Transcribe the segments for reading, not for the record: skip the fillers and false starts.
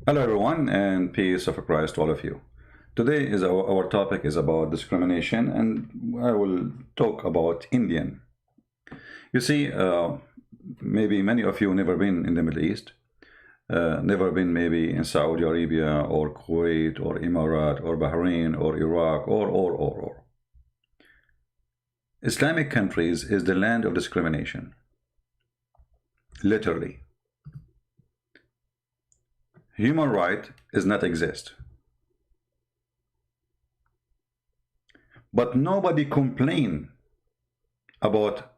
Hello everyone, and peace of Christ to all of you. Today is our topic is about discrimination, and I will talk about Indian. You see, maybe many of you never been in the Middle East, never been maybe in Saudi Arabia or Kuwait or Emirat or Bahrain or Iraq or. Islamic countries is the land of discrimination, literally. Human right does not exist. But nobody complain about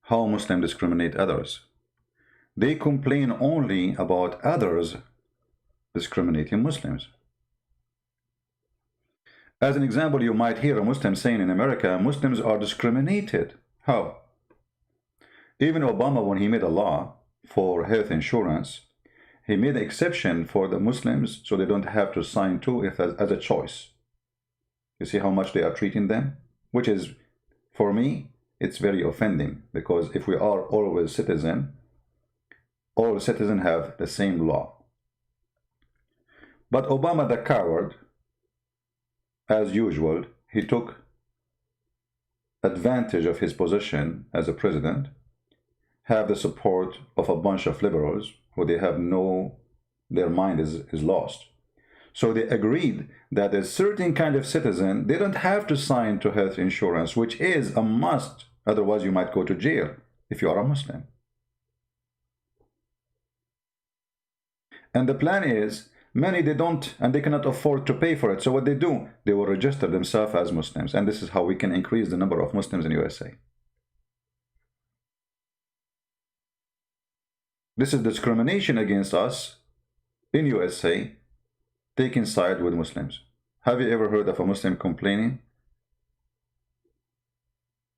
how Muslims discriminate others. They complain only about others discriminating Muslims. As an example, you might hear a Muslim saying in America, Muslims are discriminated. How? Even Obama, when he made a law for health insurance, he made an exception for the Muslims so they don't have to sign to it as a choice. You see how much they are treating them? Which is, for me, it's very offending, because if we are always citizens, all citizens have the same law. But Obama, the coward, as usual, he took advantage of his position as a president, have the support of a bunch of liberals who they have their mind is lost. So they agreed that a certain kind of citizen, they don't have to sign to health insurance, which is a must. Otherwise, you might go to jail if you are a Muslim. And the plan is, many they don't, and they cannot afford to pay for it. So what they do, they will register themselves as Muslims. And this is how we can increase the number of Muslims in USA. This is discrimination against us in USA, taking side with Muslims. Have you ever heard of a Muslim complaining?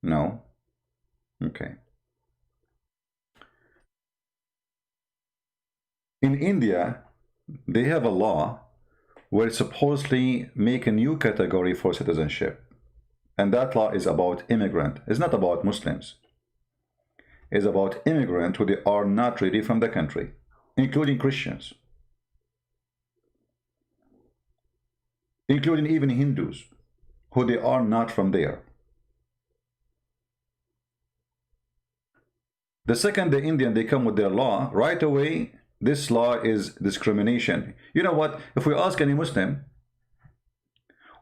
No? Okay. In India, they have a law where it supposedly make a new category for citizenship. And that law is about immigrant. It's not about Muslims. It's about immigrants who they are not really from the country, including Christians, including even Hindus, who they are not from there. The second the Indian, they come with their law, right away, this law is discrimination. You know what? If we ask any Muslim,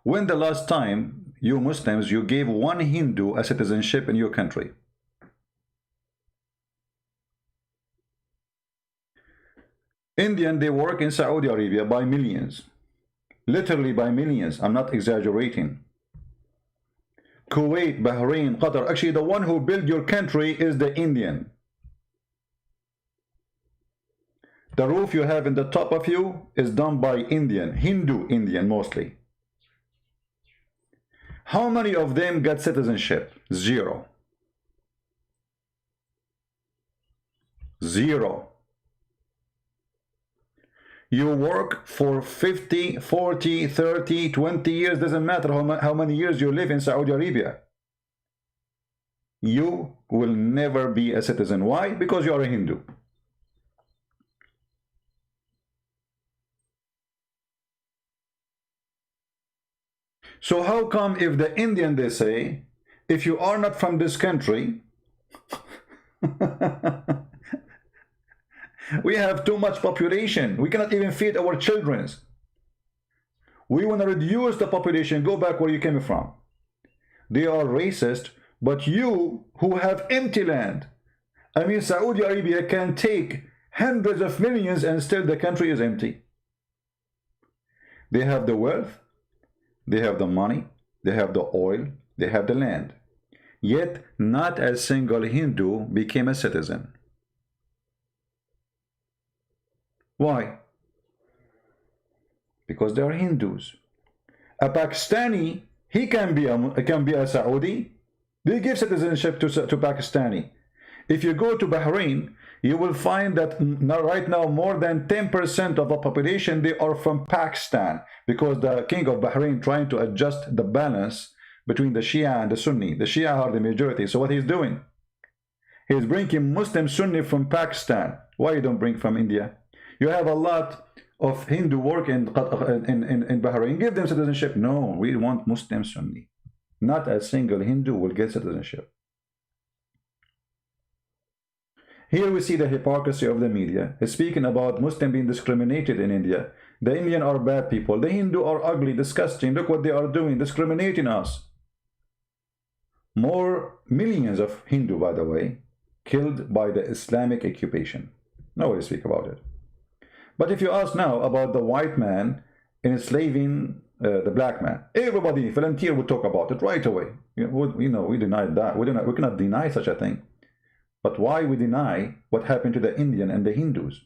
when the last time you Muslims, you gave one Hindu a citizenship in your country? Indian, they work in Saudi Arabia by millions. Literally by millions. I'm not exaggerating. Kuwait, Bahrain, Qatar. Actually, the one who built your country is the Indian. The roof you have in the top of you is done by Indian, Hindu Indian mostly. How many of them got citizenship? Zero. Zero. You work for 50, 40, 30, 20 years, doesn't matter how many years you live in Saudi Arabia. You will never be a citizen. Why? Because you are a Hindu. So how come if the Indian, they say, if you are not from this country, we have too much population. We cannot even feed our children. We want to reduce the population. Go back where you came from. They are racist, but you who have empty land. I mean, Saudi Arabia can take hundreds of millions and still the country is empty. They have the wealth, they have the money, they have the oil, they have the land. Yet not a single Hindu became a citizen. Why? Because they are Hindus. A Pakistani, he can be a Saudi. They give citizenship to Pakistani. If you go to Bahrain, you will find that right now more than 10% of the population, they are from Pakistan, because the king of Bahrain trying to adjust the balance between the Shia and the Sunni. The Shia are the majority. So what he's doing, he's bringing Muslim Sunni from Pakistan. Why you don't bring from India? You have a lot of Hindu work in Bahrain. Give them citizenship. No, we want Muslim Sunni. Not a single Hindu will get citizenship. Here we see the hypocrisy of the media. Speaking about Muslim being discriminated in India. The Indian are bad people. The Hindu are ugly, disgusting. Look what they are doing, discriminating us. More millions of Hindu, by the way, killed by the Islamic occupation. Nobody speak about it. But if you ask now about the white man enslaving the black man, everybody, volunteer would talk about it right away. We denied that. We cannot deny such a thing. But why we deny what happened to the Indian and the Hindus?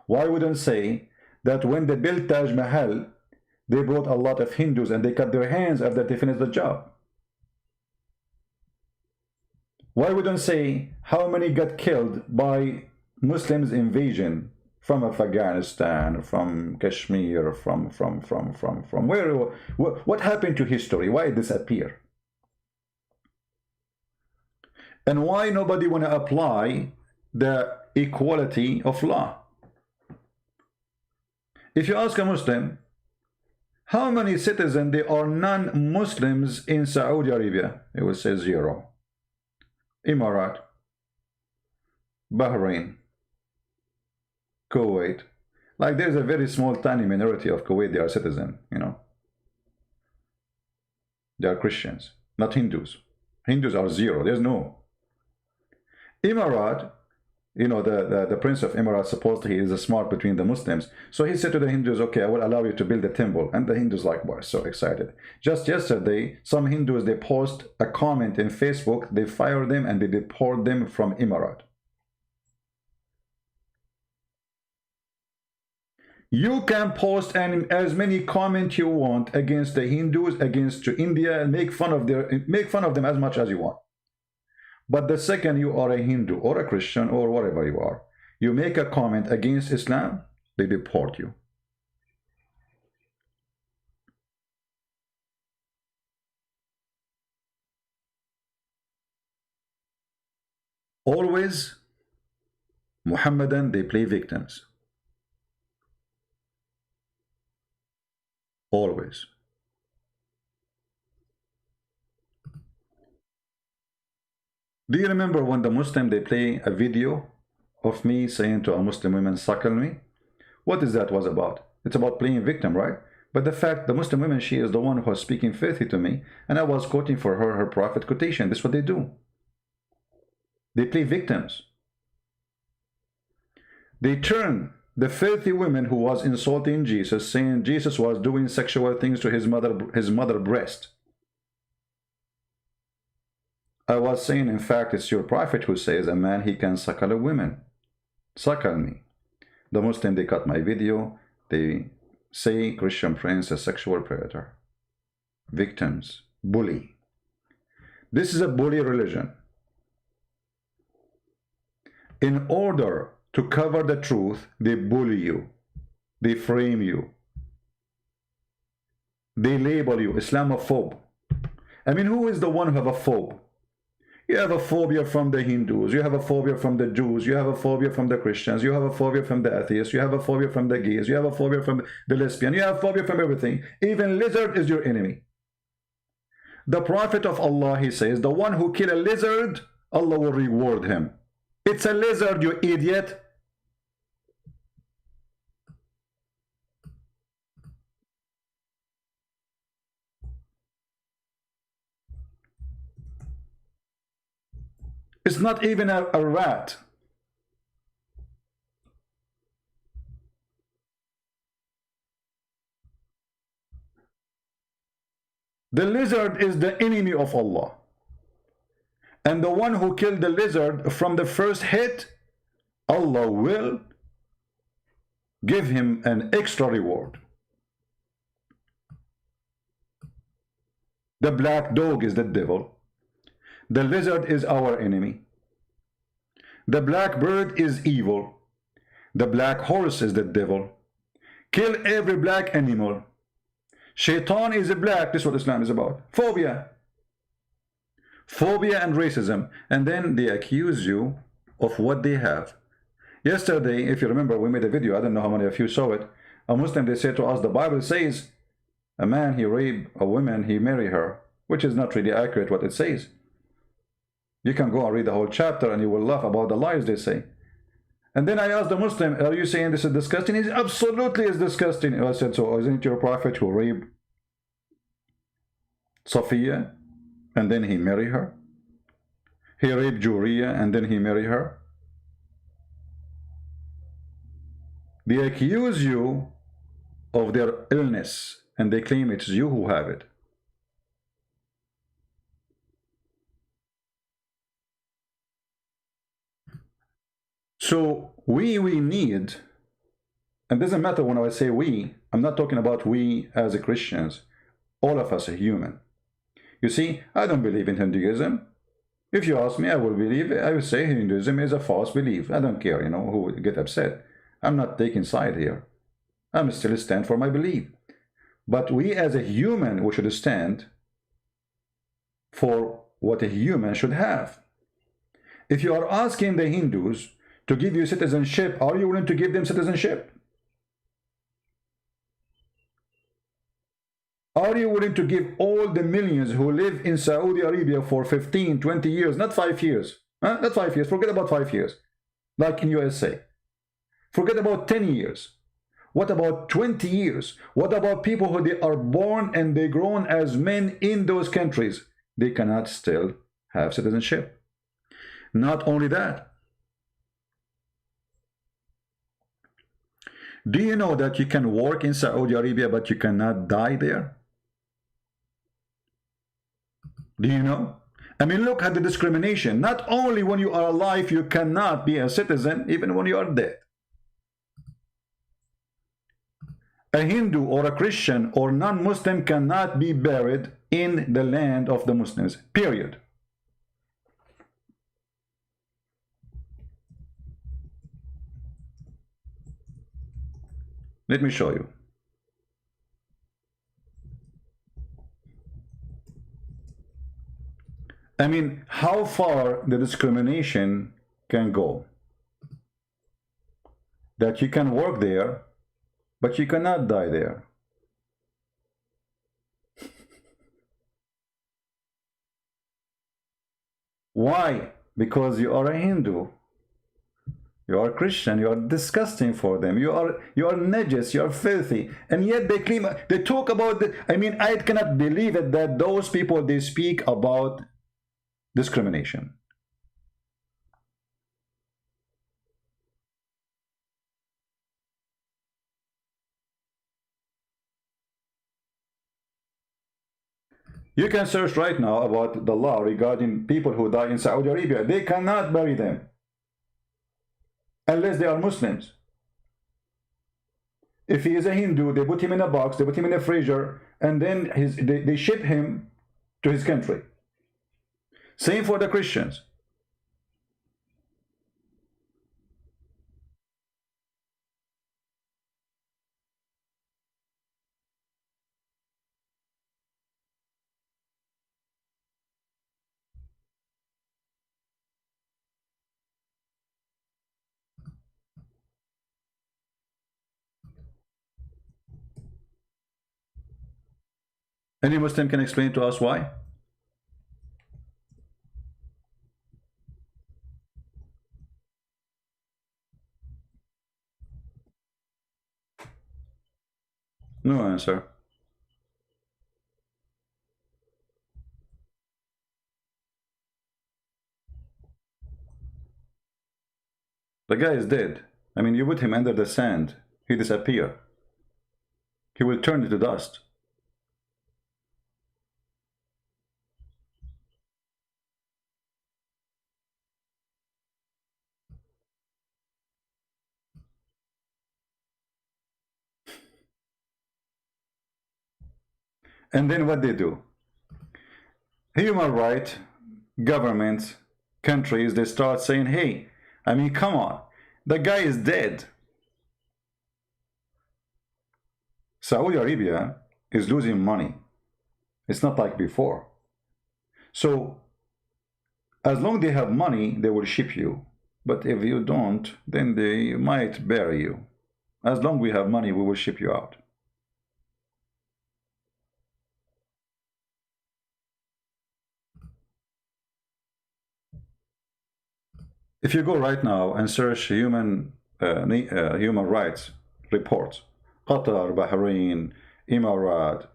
Why we don't say that when they built Taj Mahal, they brought a lot of Hindus and they cut their hands after they finished the job? Why we don't say how many got killed by Muslims invasion from Afghanistan, from Kashmir, from where? What happened to history? Why it disappear? And why nobody want to apply the equality of law? If you ask a Muslim, how many citizens there are non-Muslims in Saudi Arabia? It will say 0. Emirat, Bahrain, Kuwait. Like there's a very small tiny minority of Kuwait, they are citizens, They are Christians, not Hindus. Hindus are 0. There's no. Emirat, the prince of Emirat, supposedly he is smart between the Muslims. So he said to the Hindus, okay, I will allow you to build a temple. And the Hindus were so excited. Just yesterday, some Hindus, they post a comment in Facebook, they fire them and they deport them from Emirat. You can post as many comments you want against the Hindus, against India, and make fun of them as much as you want. But the second you are a Hindu or a Christian or whatever you are, you make a comment against Islam, they deport you. Always, Muhammadan, they play victims. Always. Do you remember when the Muslim, they play a video of me saying to a Muslim woman, suckle me? What is that was about? It's about playing victim, right? But the fact, the Muslim woman, she is the one who was speaking filthy to me, and I was quoting for her prophet quotation. This is what they do. They play victims. They turn the filthy woman who was insulting Jesus, saying Jesus was doing sexual things to his mother breast. I was saying, in fact, it's your prophet who says a man, he can suckle a woman. Suckle me. The Muslim, they cut my video. They say Christian prince a sexual predator. Victims. Bully. This is a bully religion. In order to cover the truth, they bully you. They frame you. They label you Islamophobe. I mean, who is the one who have a phobe? You have a phobia from the Hindus, you have a phobia from the Jews, you have a phobia from the Christians, you have a phobia from the atheists, you have a phobia from the gays, you have a phobia from the lesbian, you have a phobia from everything. Even lizard is your enemy. The Prophet of Allah, he says, the one who kill a lizard, Allah will reward him. It's a lizard, you idiot. It's not even a rat. The lizard is the enemy of Allah. And the one who killed the lizard from the first hit, Allah will give him an extra reward. The black dog is the devil. The lizard is our enemy. The black bird is evil. The black horse is the devil. Kill every black animal. Shaitan is a black. This is what Islam is about. Phobia. Phobia and racism. And then they accuse you of what they have. Yesterday, if you remember, we made a video. I don't know how many of you saw it. A Muslim, they said to us, the Bible says a man, he rape a woman, he marry her, which is not really accurate what it says. You can go and read the whole chapter and you will laugh about the lies they say. And then I asked the Muslim, are you saying this is disgusting? He said, absolutely is disgusting. I said, so isn't it your prophet who raped Sophia and then he married her? He raped Juria and then he married her? They accuse you of their illness and they claim it's you who have it. So we need, and it doesn't matter when I say we, I'm not talking about we as a Christians. All of us are human. You see, I don't believe in Hinduism. If you ask me, I will say Hinduism is a false belief. I don't care, who would get upset. I'm not taking side here. I'm still stand for my belief. But we as a human, we should stand for what a human should have. If you are asking the Hindus to give you citizenship, are you willing to give them citizenship? Are you willing to give all the millions who live in Saudi Arabia for 15, 20 years, not 5 years, not 5 years, forget about 5 years, like in USA. Forget about 10 years. What about 20 years? What about people who they are born and they grown as men in those countries? They cannot still have citizenship. Not only that, do you know that you can work in Saudi Arabia but you cannot die there? Do you know? I mean, look at the discrimination. Not only when you are alive you cannot be a citizen, even when you are dead. A Hindu or a Christian or non-Muslim cannot be buried in the land of the Muslims, period. Let me show you. I mean, how far the discrimination can go. That you can work there, but you cannot die there. Why? Because you are a Hindu. You are Christian. You are disgusting for them. You are najis. You are filthy. And yet they claim, they talk about the, I mean, I cannot believe it that those people, they speak about discrimination. You can search right now about the law regarding people who die in Saudi Arabia. They cannot bury them unless they are Muslims. If he is a Hindu, they put him in a box, they put him in a freezer, and then they ship him to his country. Same for the Christians. Any Muslim can explain to us why? No answer. The guy is dead. I mean, you put him under the sand, he disappear. He will turn into dust. And then what they do? Human rights, governments, countries, they start saying, hey, I mean, come on, the guy is dead. Saudi Arabia is losing money. It's not like before. So, as long as they have money, they will ship you. But if you don't, then they might bury you. As long as we have money, we will ship you out. If you go right now and search human rights reports, Qatar, Bahrain, Emirat,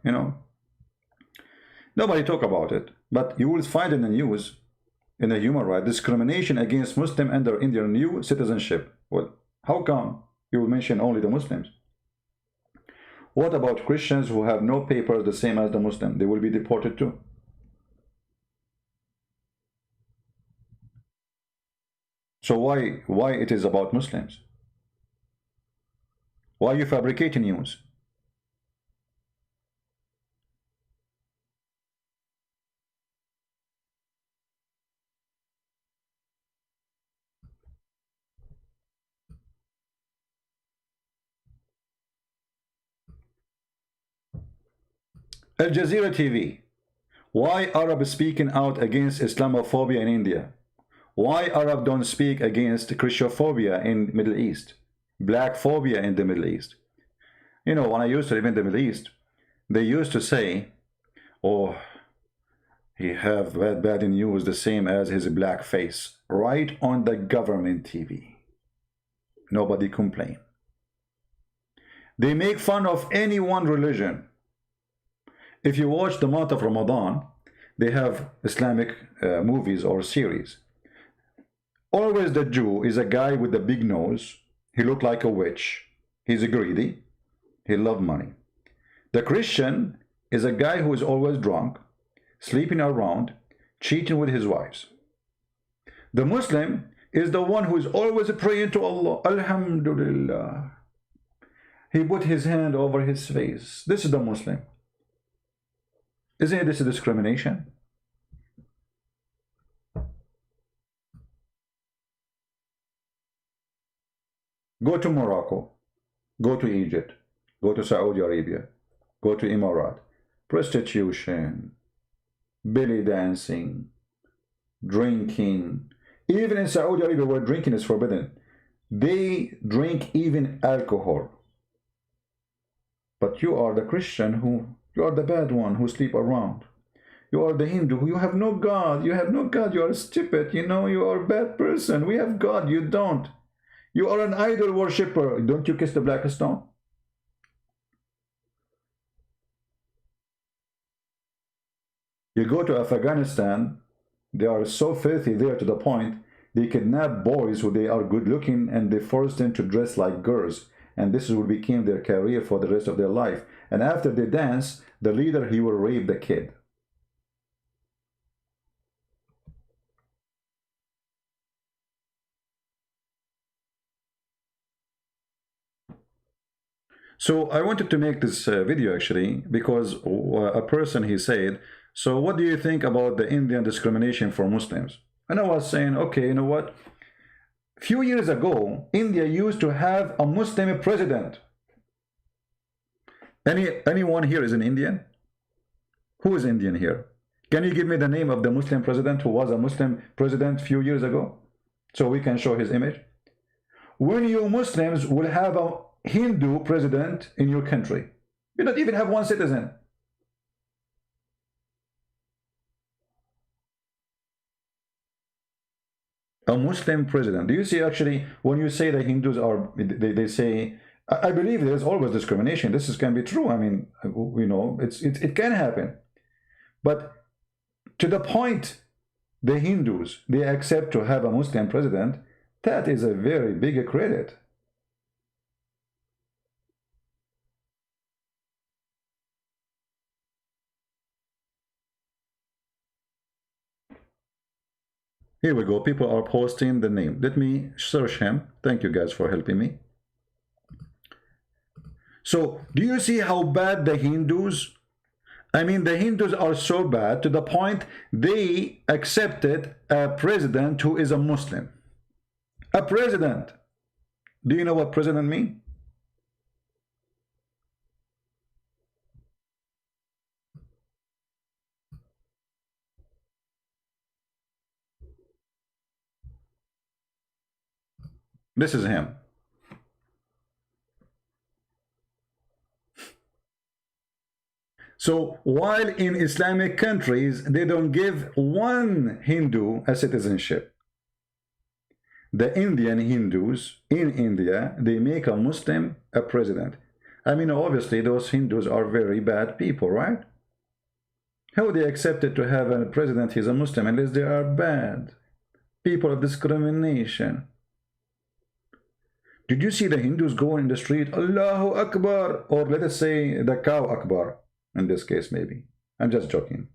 nobody talk about it. But you will find in the news, in the human rights, discrimination against Muslim under Indian new citizenship. Well, how come you will mention only the Muslims? What about Christians who have no papers the same as the Muslim? They will be deported too. So why it is about Muslims? Why you fabricating news? Al Jazeera TV. Why Arab speaking out against Islamophobia in India? Why Arab don't speak against Christophobia in Middle East? Black phobia in the Middle East? When I used to live in the Middle East, they used to say, oh, he have bad news the same as his black face, right on the government TV. Nobody complain. They make fun of any one religion. If you watch the month of Ramadan, they have Islamic movies or series. Always the Jew is a guy with a big nose. He looked like a witch. He's greedy. He loves money. The Christian is a guy who is always drunk, sleeping around, cheating with his wives. The Muslim is the one who is always praying to Allah. Alhamdulillah. He put his hand over his face. This is the Muslim. Isn't this a discrimination? Go to Morocco, go to Egypt, go to Saudi Arabia, go to Emirat. Prostitution, belly dancing, drinking. Even in Saudi Arabia where drinking is forbidden, they drink even alcohol. But you are the Christian you are the bad one who sleep around. You are the Hindu who you have no God. You have no God. You are stupid. You are a bad person. We have God. You don't. You are an idol worshipper. Don't you kiss the black stone? You go to Afghanistan, they are so filthy there to the point they kidnap boys who they are good looking and they force them to dress like girls. And this will become their career for the rest of their life. And after they dance, the leader, he will rape the kid. So I wanted to make this video actually because a person, he said, so what do you think about the Indian discrimination for Muslims? And I was saying, okay, you know what? Few years ago, India used to have a Muslim president. Anyone here is an Indian? Who is Indian here? Can you give me the name of the Muslim president who was a Muslim president few years ago? So we can show his image. When you Muslims will have a Hindu president in your country, you don't even have one citizen. A Muslim president. Do you see actually when you say the Hindus are, they say, I believe there's always discrimination. This can be true. I mean, it can happen. But to the point, the Hindus, they accept to have a Muslim president, that is a very big credit. Here we go. People are posting the name. Let me search him. Thank you guys for helping me. So, do you see how bad the Hindus? I mean, the Hindus are so bad to the point they accepted a president who is a Muslim. A president. Do you know what president means? This is him. So while in Islamic countries, they don't give one Hindu a citizenship. The Indian Hindus in India, they make a Muslim a president. I mean, obviously, those Hindus are very bad people, right? How they accepted to have a president who's a Muslim unless they are bad? People of discrimination. Did you see the Hindus going in the street, Allahu Akbar, or let us say the cow Akbar, in this case maybe. I'm just joking.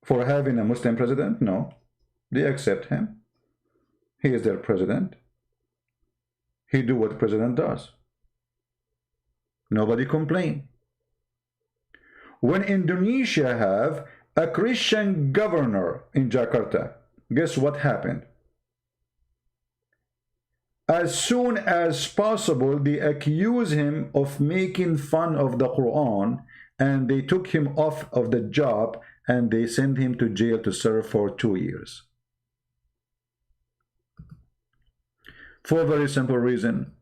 For having a Muslim president? No. They accept him. He is their president. He do what the president does. Nobody complain. When Indonesia have a Christian governor in Jakarta, guess what happened? As soon as possible, they accuse him of making fun of the Quran, and they took him off of the job and they sent him to jail to serve for 2 years. For a very simple reason.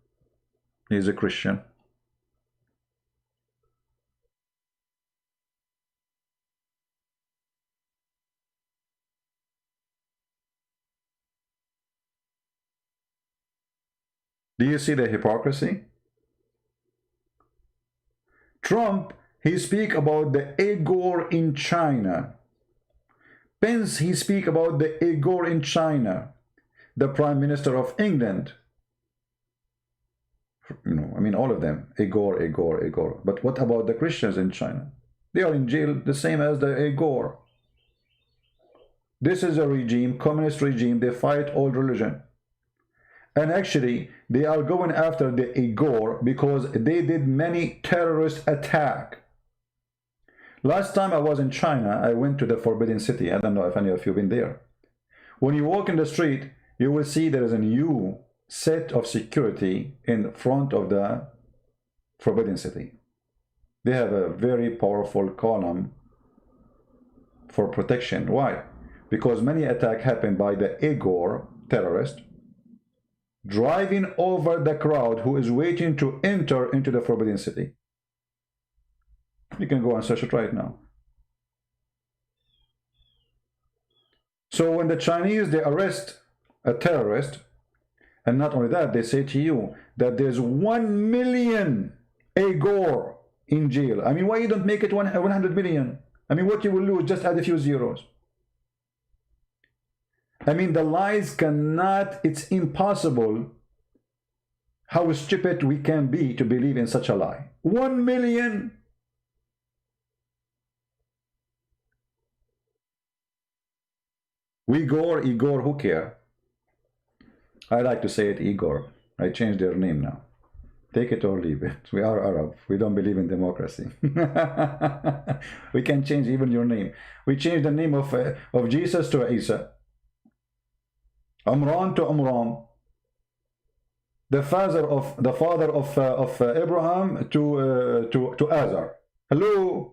He's a Christian. Do you see the hypocrisy? Trump, he speak about the Uyghur in China. Pence, he speak about the Uyghur in China. The Prime Minister of England, you know, I mean, all of them, Uyghur, Uyghur, Uyghur. But what about the Christians in China? They are in jail the same as the Uyghur. This is a regime, communist regime, they fight all religion. And actually, they are going after the Uyghur because they did many terrorist attacks. Last time I was in China, I went to the Forbidden City. I don't know if any of you have been there. When you walk in the street, you will see there is a new set of security in front of the Forbidden City. They have a very powerful column for protection. Why? Because many attacks happen by the Uyghur terrorists driving over the crowd who is waiting to enter into the Forbidden City. You can go and search it right now. So when the Chinese, they arrest a terrorist, and not only that, they say to you that there's 1 million Uyghur in jail. I mean, why you don't make it 100 million? I mean, what you will lose, just add a few zeros. I mean, the lies cannot, it's impossible how stupid we can be to believe in such a lie. 1 million. Igor, who care? I like to say it Igor. I changed their name now. Take it or leave it. We are Arab. We don't believe in democracy. We can change even your name. We changed the name of Jesus to Isa. Amran to Amram. The father of Abraham to Azar. Hello.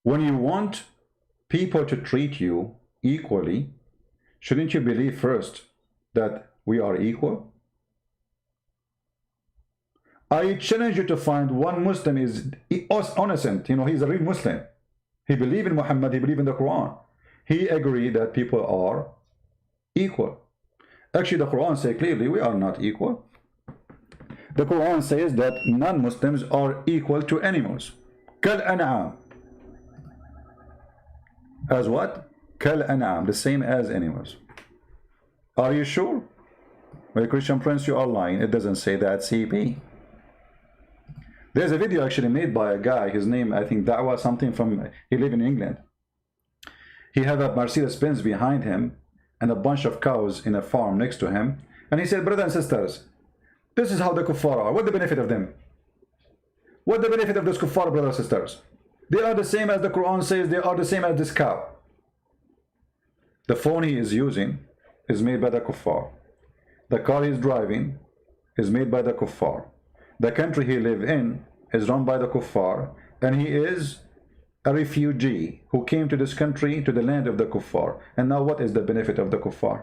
When you want people to treat you equally, shouldn't you believe first that we are equal? I challenge you to find one Muslim is innocent. You know, he's a real Muslim. He believes in Muhammad, he believes in the Quran. He agreed that people are equal. Actually, the Quran says clearly we are not equal. The Quran says that non-Muslims are equal to animals. Kal an'am. As what? Kal an'am, the same as animals. Are you sure? Well, Christian Prince, you are lying. It doesn't say that, CP. There's a video actually made by a guy, his name, I think Da'wa something from, he lives in England. He had a Mercedes-Benz behind him and a bunch of cows in a farm next to him. And he said, brothers and sisters, this is how the kuffar are. What's the benefit of them? What's the benefit of those kuffar, brothers and sisters? They are the same as the Quran says, they are the same as this cow. The phone he is using is made by the kuffar. The car he is driving is made by the kuffar. The country he lives in is run by the kuffar, and he is a refugee who came to this country, to the land of the kuffar. And now what is the benefit of the kuffar?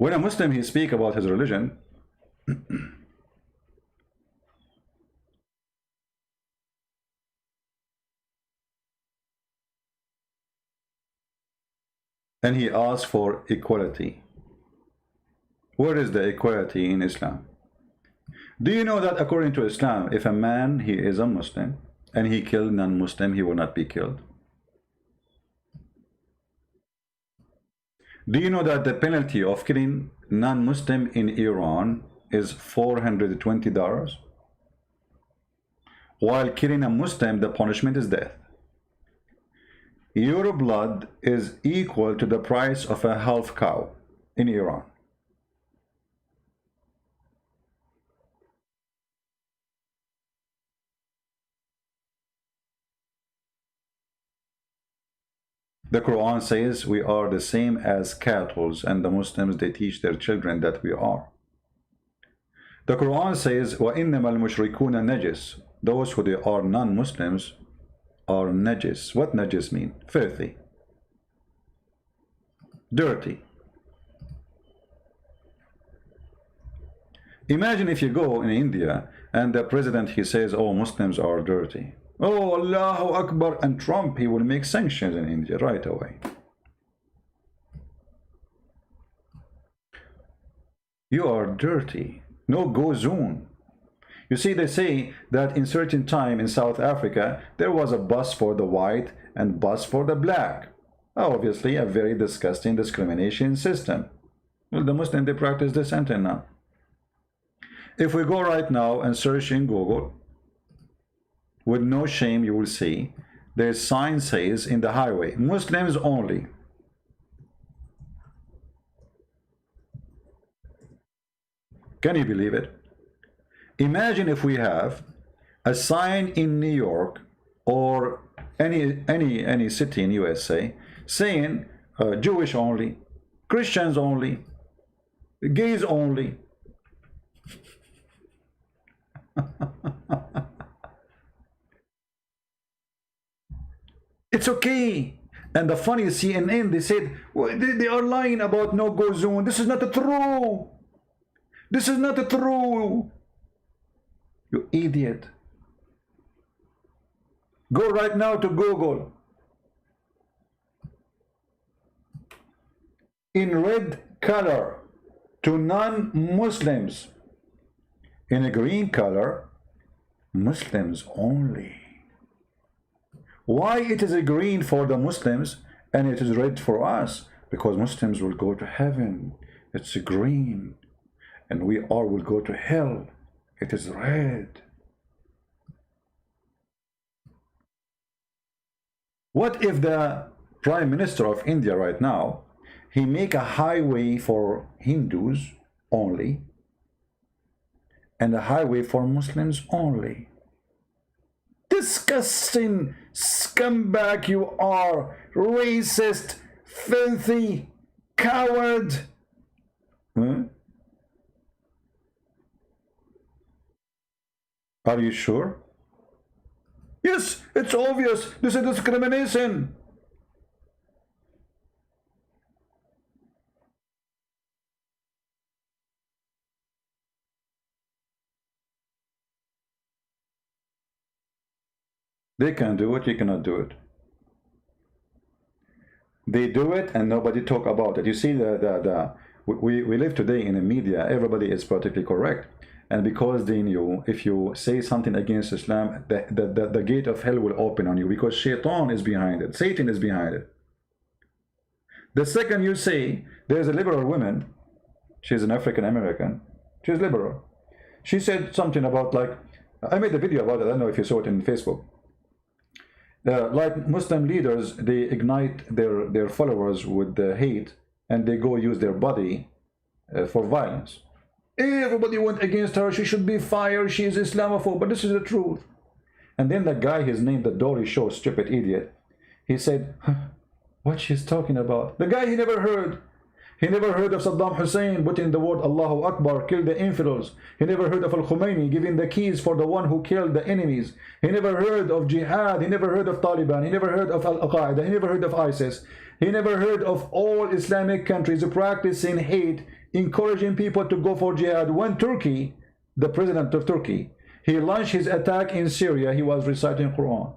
When a Muslim, he speak about his religion, and he asks for equality. Where is the equality in Islam? Do you know that according to Islam, if a man, he is a Muslim, and he killed non-Muslim, he will not be killed? Do you know that the penalty of killing non-Muslim in Iran is $420? While killing a Muslim, the punishment is death. Your blood is equal to the price of a half cow in Iran. The Quran says we are the same as cattle, and the Muslims, they teach their children that we are. The Quran says, وَإِنَّمَا الْمُشْرِكُونَ نَجِسٌ. Those who they are non-Muslims are najis. What najis mean? Filthy. Dirty. Imagine if you go in India and the president, he says, oh, Muslims are dirty. Oh, Allahu Akbar, and Trump, he will make sanctions in India right away. You are dirty. No go zone. You see, they say that in certain time in South Africa, there was a bus for the white and bus for the black. Obviously, a very disgusting discrimination system. Well, the Muslims, they practice this until now. If we go right now and search in Google, with no shame, you will see their sign says in the highway, Muslims only. Can you believe it? Imagine if we have a sign in New York or any city in USA saying Jewish only, Christians only, gays only. It's okay. And the funny CNN, they said, well, they are lying about no-go zone. This is not true. This is not true. You idiot. Go right now to Google. In red color to non-Muslims. In a green color, Muslims only. Why it is a green for the Muslims and it is red for us? Because Muslims will go to heaven. It's a green. And we all will go to hell. It is red. What if the Prime Minister of India right now, he make a highway for Hindus only and a highway for Muslims only? Disgusting scumbag you are, racist, filthy, coward. Are you sure? Yes, it's obvious. This is discrimination. They can do it, you cannot do it. They do it and nobody talk about it. You see, we live today in the media, everybody is politically correct. And because they knew if you say something against Islam, the gate of hell will open on you, because Shaitan is behind it, Satan is behind it. The second you say, there's a liberal woman, she's an African American, she's liberal. She said something about, like, I made a video about it, I don't know if you saw it in Facebook. Like Muslim leaders, they ignite their followers with the hate and they go use their body for violence. Everybody went against her. She should be fired. She is Islamophobe. But this is the truth. And then the guy, his name, the Dory Show, stupid idiot, he said, huh, what she's talking about? The guy, he never heard. He never heard of Saddam Hussein putting the word Allahu Akbar, kill the infidels. He never heard of Al-Khomeini giving the keys for the one who killed the enemies. He never heard of jihad. He never heard of Taliban. He never heard of Al-Qaeda. He never heard of ISIS. He never heard of all Islamic countries practicing hate, encouraging people to go for jihad. When Turkey, the president of Turkey, he launched his attack in Syria, he was reciting Quran.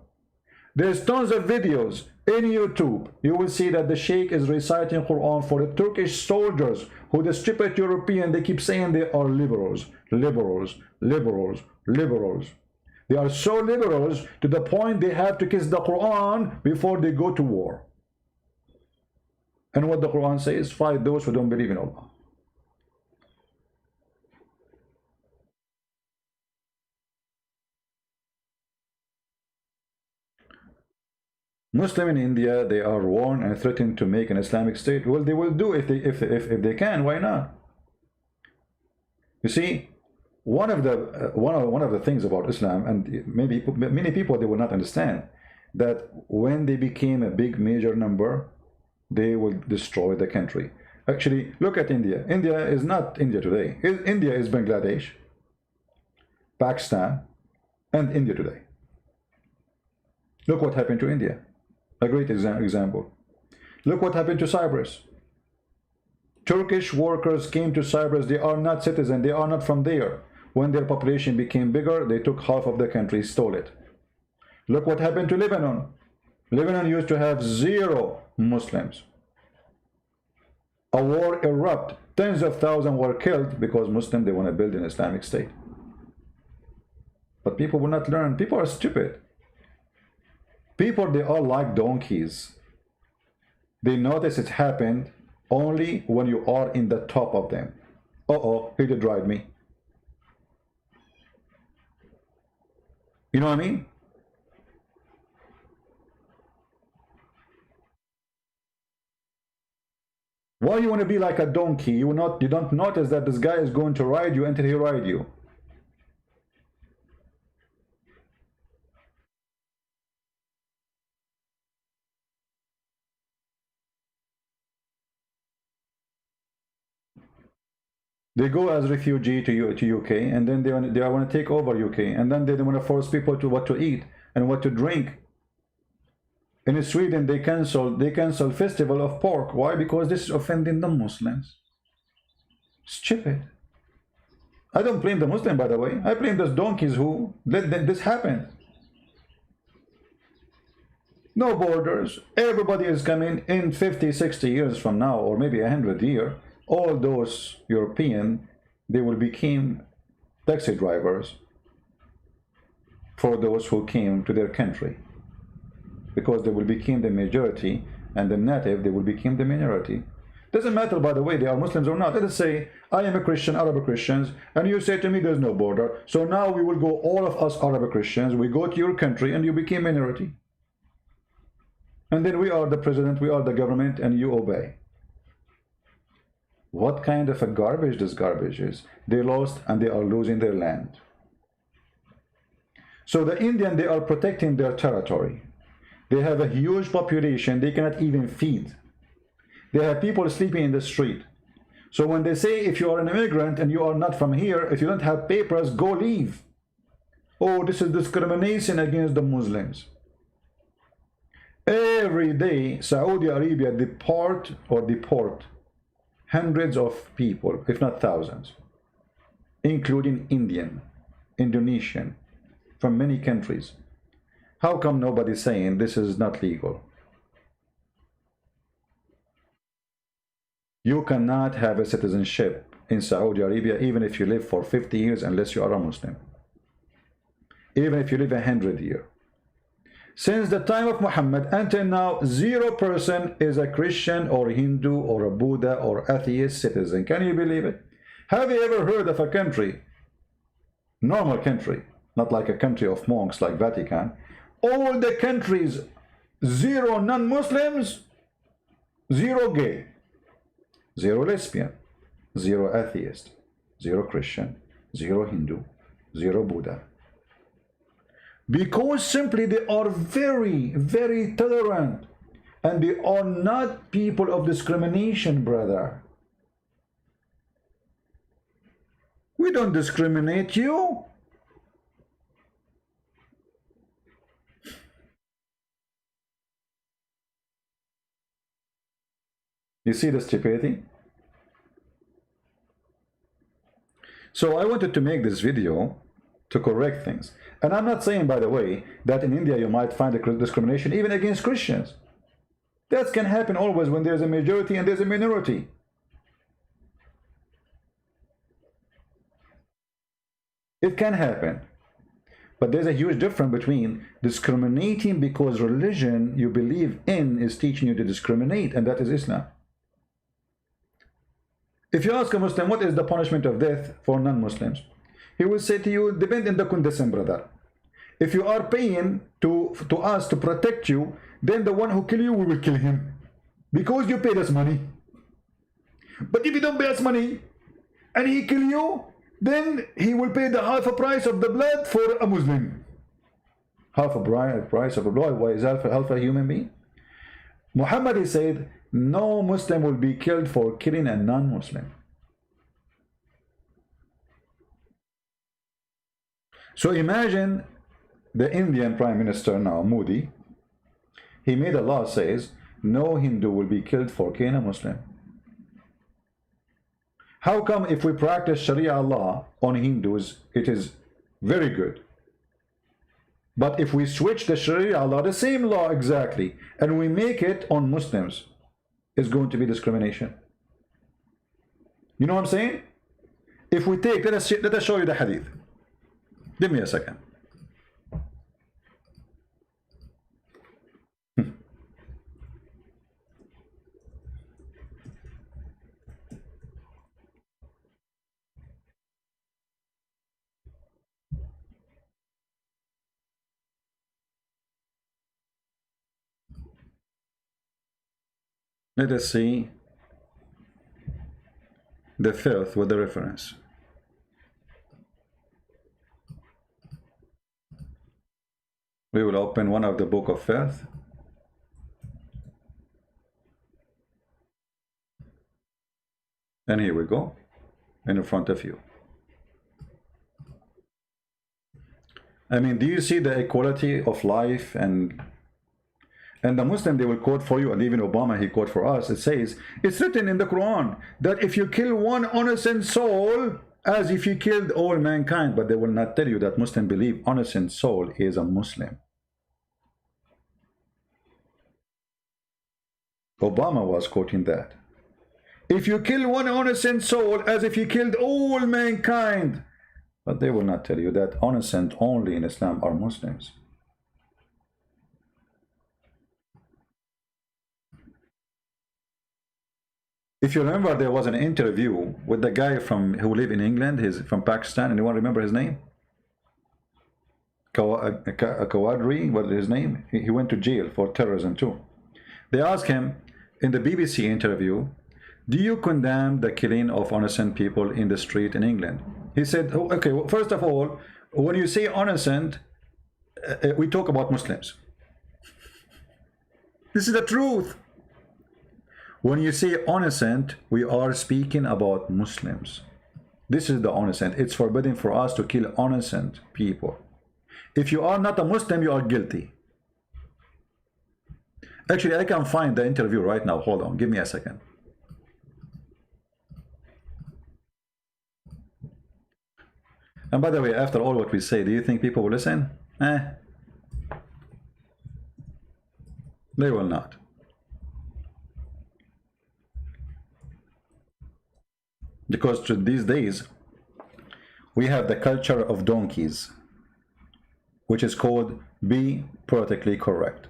There's tons of videos in YouTube. You will see that the Sheikh is reciting Quran for the Turkish soldiers who the stupid European, they keep saying they are liberals, liberals, liberals, liberals. They are so liberals to the point they have to kiss the Quran before they go to war. And what the Quran says, fight those who don't believe in Allah. Muslim in India, they are warned and threatened to make an Islamic state. Well, they will do if they can. Why not? You see, one of the things about Islam, and maybe many people, they will not understand that when they became a big major number, they will destroy the country. Actually, look at India. India is not India today. India is Bangladesh, Pakistan, and India today. Look what happened to India. A great example. Look what happened to Cyprus. Turkish workers came to Cyprus. They are not citizens. They are not from there. When their population became bigger, they took half of the country, stole it. Look what happened to Lebanon. Lebanon used to have 0 Muslims. A war erupted. Tens of thousands were killed because Muslims, they want to build an Islamic state. But people will not learn. People are stupid. People, they are like donkeys. They notice it happened only when you are in the top of them. Uh-oh, he did ride me. You know what I mean? Why you want to be like a donkey? You don't notice that this guy is going to ride you until he ride you. They go as refugee to UK, and then they want to take over UK, and then they want to force people to what to eat and what to drink. In Sweden, they cancel festival of pork. Why? Because this is offending the Muslims. Stupid. I don't blame the Muslim, by the way. I blame those donkeys who let this happen. No borders. Everybody is coming in 50, 60 years from now, or maybe 100 years. All those European, they will become taxi drivers for those who came to their country, because they will become the majority, and the native, they will become the minority. Doesn't matter, by the way, they are Muslims or not. Let us say I am a Christian, Arab Christians, and you say to me there's no border, so now we will go, all of us Arab Christians, we go to your country and you became minority, and then we are the president, we are the government, and you obey. What kind of a garbage this garbage is? They lost and they are losing their land. So the Indian, they are protecting their territory. They have a huge population. They cannot even feed. They have people sleeping in the street. So when they say if you are an immigrant and you are not from here, if you don't have papers, go leave. Oh, this is discrimination against the Muslims. Every day, Saudi Arabia deport hundreds of people, if not thousands, including Indian, Indonesian, from many countries. How come nobody's saying this is not legal? You cannot have a citizenship in Saudi Arabia even if you live for 50 years unless you are a Muslim. Even if you live 100 years. Since the time of Muhammad until now, 0% is a Christian or Hindu or a Buddha or atheist citizen. Can you believe it? Have you ever heard of a country, normal country, not like a country of monks like Vatican, all the countries, 0 non-Muslims, 0 gay? zero lesbian, zero atheist, zero Christian, zero Hindu, zero Buddha. Because simply they are very, very tolerant. And they are not people of discrimination, brother. We don't discriminate you. You see the stupidity? So I wanted to make this video to correct things. And I'm not saying, by the way, that in India you might find discrimination even against Christians. That can happen always when there's a majority and there's a minority. It can happen. But there's a huge difference between discriminating because religion you believe in is teaching you to discriminate, and that is Islam. If you ask a Muslim, what is the punishment of death for non-Muslims? He will say to you, depend on the condition, brother. If you are paying to us to protect you, then the one who kill you, we will kill him. Because you paid us money. But if you don't pay us money, and he kill you, then he will pay the half a price of the blood for a Muslim. Half a price of the blood. Why is half a human being? Muhammad, he said, no Muslim will be killed for killing a non-Muslim. So imagine the Indian Prime Minister now, Modi, he made a law says no Hindu will be killed for killing a Muslim. How come if we practice Sharia law on Hindus, it is very good? But if we switch the Sharia law, the same law exactly, and we make it on Muslims, it's going to be discrimination. You know what I'm saying? If we take, let us show you the hadith. Give me a second. Let us see the filth with the reference. We will open one of the book of filth. And here we go, in front of you. I mean, do you see the equality of life? And the Muslim, they will quote for you, and even Obama, he quote for us. It says, it's written in the Quran that if you kill one innocent soul, as if you killed all mankind. But they will not tell you that Muslims believe innocent soul is a Muslim. Obama was quoting that. If you kill one innocent soul, as if you killed all mankind. But they will not tell you that innocent only in Islam are Muslims. If you remember, there was an interview with the guy who lived in England. He's from Pakistan. Anyone remember his name? Kawadri, what is his name? He went to jail for terrorism too. They asked him in the BBC interview, do you condemn the killing of innocent people in the street in England? He said, oh, okay, well, first of all, when you say innocent, we talk about Muslims. This is the truth. When you say innocent, we are speaking about Muslims. This is the innocent. It's forbidden for us to kill innocent people. If you are not a Muslim, you are guilty. Actually, I can find the interview right now. Hold on, give me a second. And by the way, after all what we say, do you think people will listen? They will not. Because these days, we have the culture of donkeys, which is called be politically correct.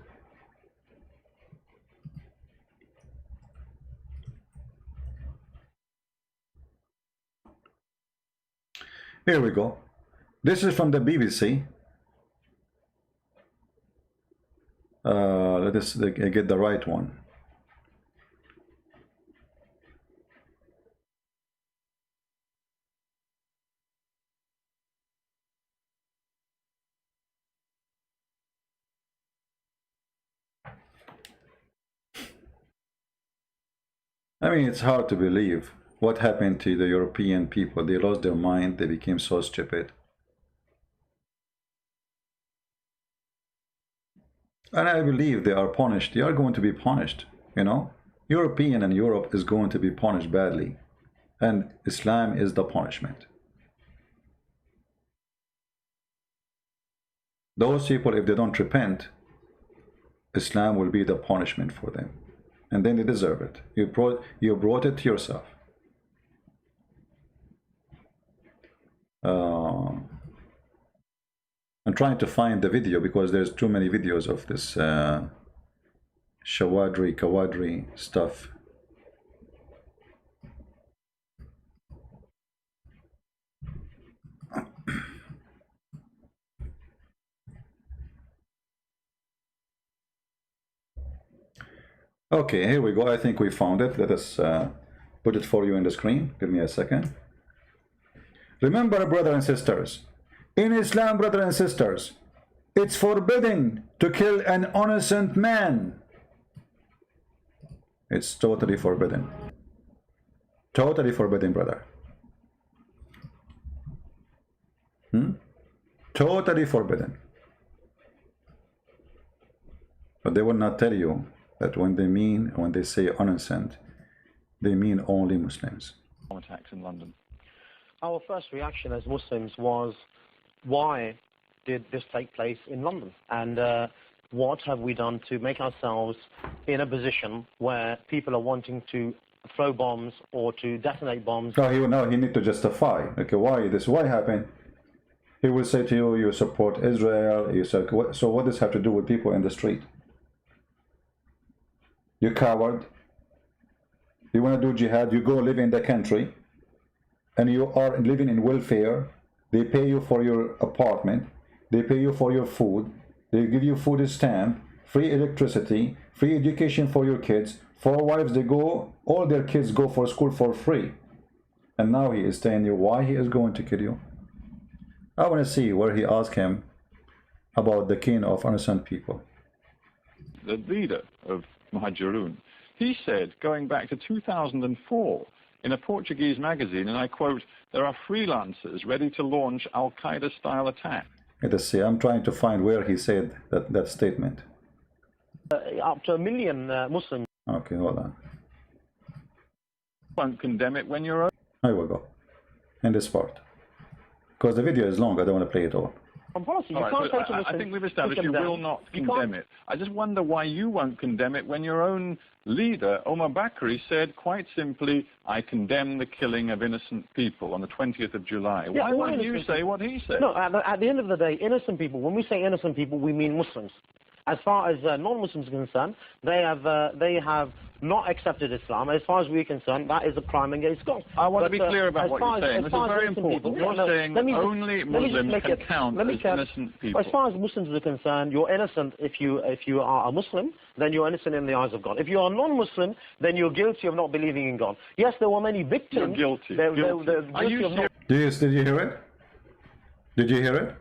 Here we go. This is from the BBC. Let us get the right one. I mean, it's hard to believe what happened to the European people. They lost their mind. They became so stupid. And I believe they are punished. They are going to be punished, you know. European and Europe is going to be punished badly. And Islam is the punishment. Those people, if they don't repent, Islam will be the punishment for them. And then they deserve it. You brought it to yourself. I'm trying to find the video because there's too many videos of this Kawadri stuff. Okay, here we go. I think we found it. Let us put it for you in the screen. Give me a second. Remember, brothers and sisters, in Islam, brothers and sisters, it's forbidden to kill an innocent man. It's totally forbidden. Totally forbidden, brother. Totally forbidden. But they will not tell you that when they say innocent, they mean only Muslims. Attacks in London. Our first reaction as Muslims was, why did this take place in London? And what have we done to make ourselves in a position where people are wanting to throw bombs or to detonate bombs? No, he need to justify. Okay, why happened? He will say to you, you support Israel. You say, so what does have to do with people in the street? You coward. You want to do jihad, you go live in the country, and you are living in welfare. They pay you for your apartment, they pay you for your food, they give you food stamp, free electricity, free education for your kids. 4 wives, all their kids go for school for free. And now he is telling you why he is going to kill you. I want to see where he asked him about the king of innocent people. The leader of Muhajirun, he said, going back to 2004, in a Portuguese magazine, and I quote, "There are freelancers ready to launch Al-Qaeda-style attacks." Let us see, I'm trying to find where he said that statement. Up to 1 million Muslims. Okay, hold on. Won't condemn it when you're... Here we go. In this part. Because the video is long, I don't want to play it all. Policy. I think we've established you will not condemn it. I just wonder why you won't condemn it when your own leader, Omar Bakri, said quite simply, "I condemn the killing of innocent people" on the 20th of July. Yeah, why won't you say what he said? No, at the end of the day, innocent people, when we say innocent people, we mean Muslims. As far as non-Muslims are concerned, they have not accepted Islam. As far as we're concerned, that is a crime against God. I want to be clear about what you're saying. This is very important. You're saying only Muslims can count as innocent people. As far as Muslims are concerned, you're innocent if you are a Muslim, then you're innocent in the eyes of God. If you are non-Muslim, then you're guilty of not believing in God. Yes, there were many victims. You're guilty. Are you serious? Did you hear it? Did you hear it?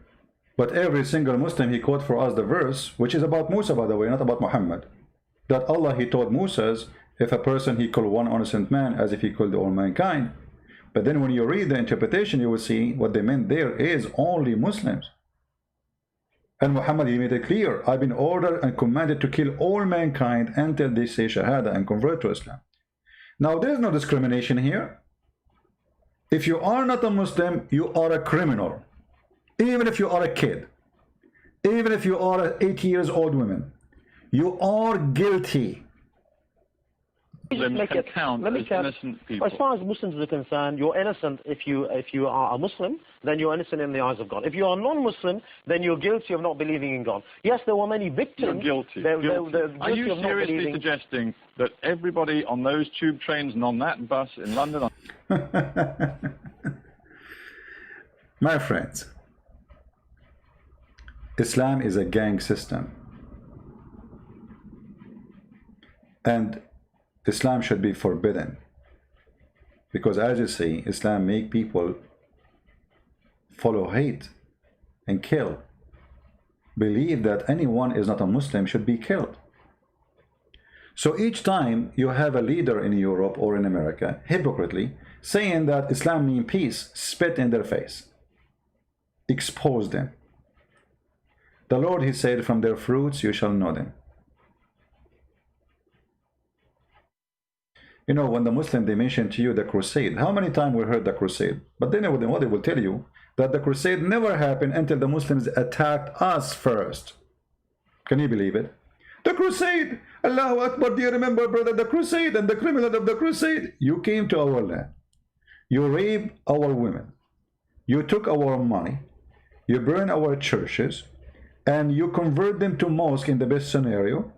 But every single Muslim, he quote for us the verse, which is about Musa, by the way, not about Muhammad. That Allah, he told Moses, if a person, he called one innocent man as if he called all mankind. But then when you read the interpretation, you will see what they meant there is only Muslims. And Muhammad, he made it clear, I've been ordered and commanded to kill all mankind until they say Shahada and convert to Islam. Now, there is no discrimination here. If you are not a Muslim, you are a criminal. Even if you are a kid, even if you are an 80 years old woman, you are guilty. Muslims can count as innocent people. As far as Muslims are concerned, you're innocent if you are a Muslim, then you're innocent in the eyes of God. If you are non-Muslim, then you're guilty of not believing in God. Yes, there were many victims. You're guilty. Are you seriously suggesting that everybody on those tube trains and on that bus in London... My friends, Islam is a gang system, and Islam should be forbidden, because as you see, Islam make people follow hate and kill, believe that anyone is not a Muslim should be killed. So each time you have a leader in Europe or in America, hypocritically, saying that Islam means peace, spit in their face. Expose them. The Lord, he said, from their fruits you shall know them. You know, when the Muslim, they mention to you the crusade, how many times we heard the crusade? But then what they will tell you, that the crusade never happened until the Muslims attacked us first. Can you believe it? The crusade! Allahu Akbar, do you remember, brother, the crusade and the criminal of the crusade? You came to our land. You raped our women. You took our money. You burned our churches. And you convert them to mosque in the best scenario.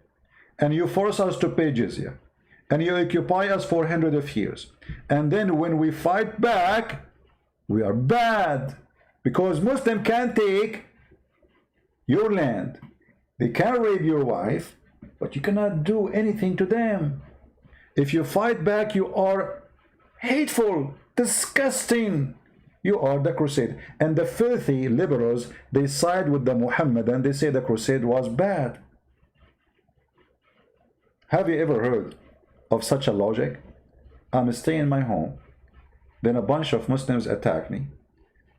And you force us to pay jizya. And you occupy us for hundreds of years. And then when we fight back, we are bad. Because Muslim can't take your land. They can rape your wife, but you cannot do anything to them. If you fight back, you are hateful, disgusting. You are the crusade. And the filthy liberals, they side with the Muhammadan. They say the crusade was bad. Have you ever heard of such a logic? I'm staying in my home. Then a bunch of Muslims attack me.